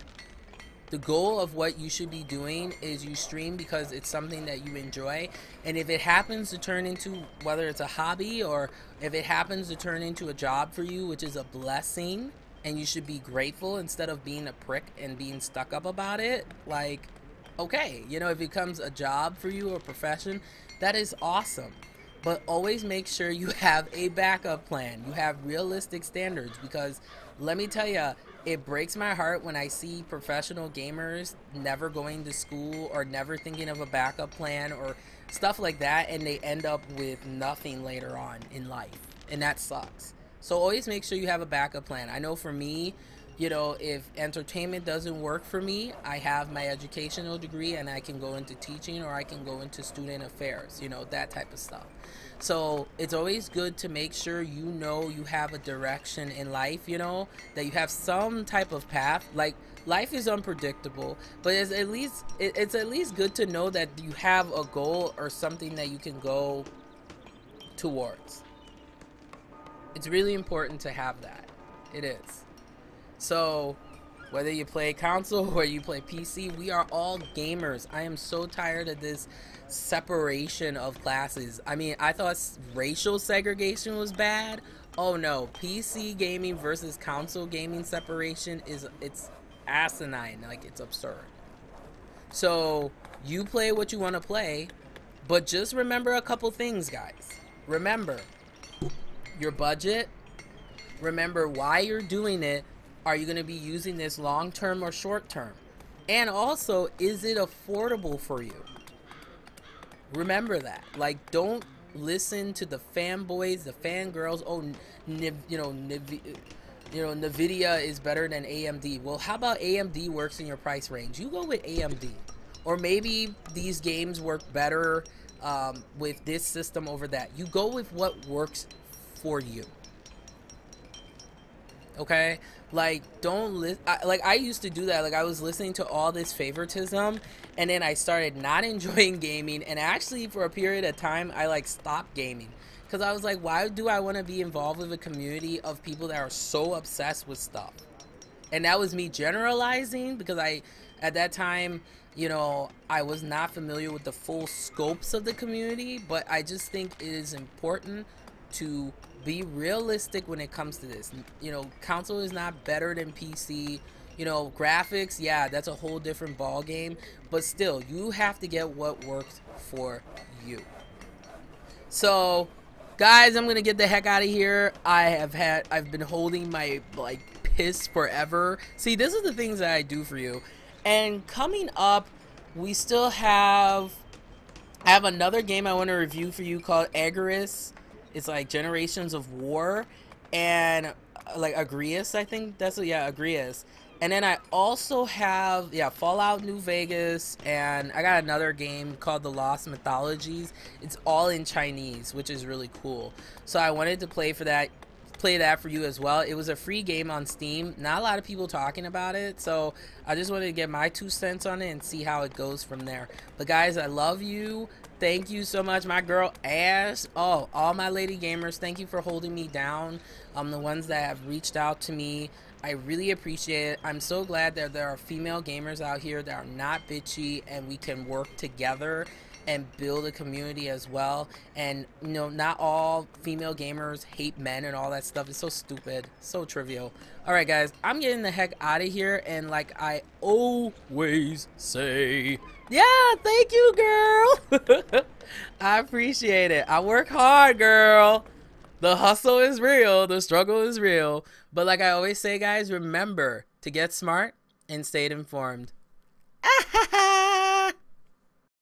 The goal of what you should be doing is you stream because it's something that you enjoy. And if it happens to turn into, whether it's a hobby or if it happens to turn into a job for you, which is a blessing, and you should be grateful instead of being a prick and being stuck up about it, like, okay, you know, if it becomes a job for you or a profession, that is awesome. But always make sure you have a backup plan. You have realistic standards, because let me tell you, it breaks my heart when I see professional gamers never going to school or never thinking of a backup plan or stuff like that, and they end up with nothing later on in life, and that sucks. So always make sure you have a backup plan. I know for me, you know, if entertainment doesn't work for me, I have my educational degree and I can go into teaching, or I can go into student affairs, you know, that type of stuff. So it's always good to make sure you know you have a direction in life, you know, that you have some type of path. Like, life is unpredictable, but it's at least good to know that you have a goal or something that you can go towards. It's really important to have that. It is. So whether you play console or you play PC, we are all gamers. I am so tired of this separation of classes. I mean, I thought racial segregation was bad. Oh no, PC gaming versus console gaming separation it's asinine. Like, it's absurd. So you play what you want to play, but just remember a couple things, guys. Remember your budget. Remember why you're doing it. Are you going to be using this long term or short term? And also, is it affordable for you? Remember that. Like, don't listen to the fanboys, the fangirls. Oh, Nvidia is better than AMD. Well, how about AMD works in your price range? You go with AMD. Or maybe these games work better with this system over that. You go with what works for you. Okay? Like, don't listen. Like, I used to do that. Like, I was listening to all this favoritism, and then I started not enjoying gaming, and actually for a period of time I like stopped gaming, because I was like, why do I want to be involved with a community of people that are so obsessed with stuff? And that was me generalizing, because at that time, you know, I was not familiar with the full scopes of the community. But I just think it is important to be realistic when it comes to this. You know, console is not better than PC. You know, graphics, yeah, that's a whole different ball game, but still, you have to get what works for you. So guys, I'm gonna get the heck out of here. I've been holding my like piss forever. See, this is the things that I do for you. And coming up, we still have another game I want to review for you called Agarus. It's like Generations of War, and like Agrias, I think that's what, yeah, Agrias. And then I also have, yeah, Fallout New Vegas, and I got another game called The Lost Mythologies. It's all in Chinese, which is really cool. So I wanted to play that for you as well. It was a free game on Steam. Not a lot of people talking about it, so I just wanted to get my 2 cents on it and see how it goes from there. But guys, I love you. Thank you so much, my girl Ash. Oh, all my lady gamers, thank you for holding me down. The ones that have reached out to me, I really appreciate it. I'm so glad that there are female gamers out here that are not bitchy, and we can work together and build a community as well. And you know, not all female gamers hate men and all that stuff. It's so stupid, so trivial. All right guys, I'm getting the heck out of here, and like I always say, yeah, thank you, girl. I appreciate it. I work hard, girl. The hustle is real, the struggle is real. But like I always say, guys, remember to get smart and stay informed.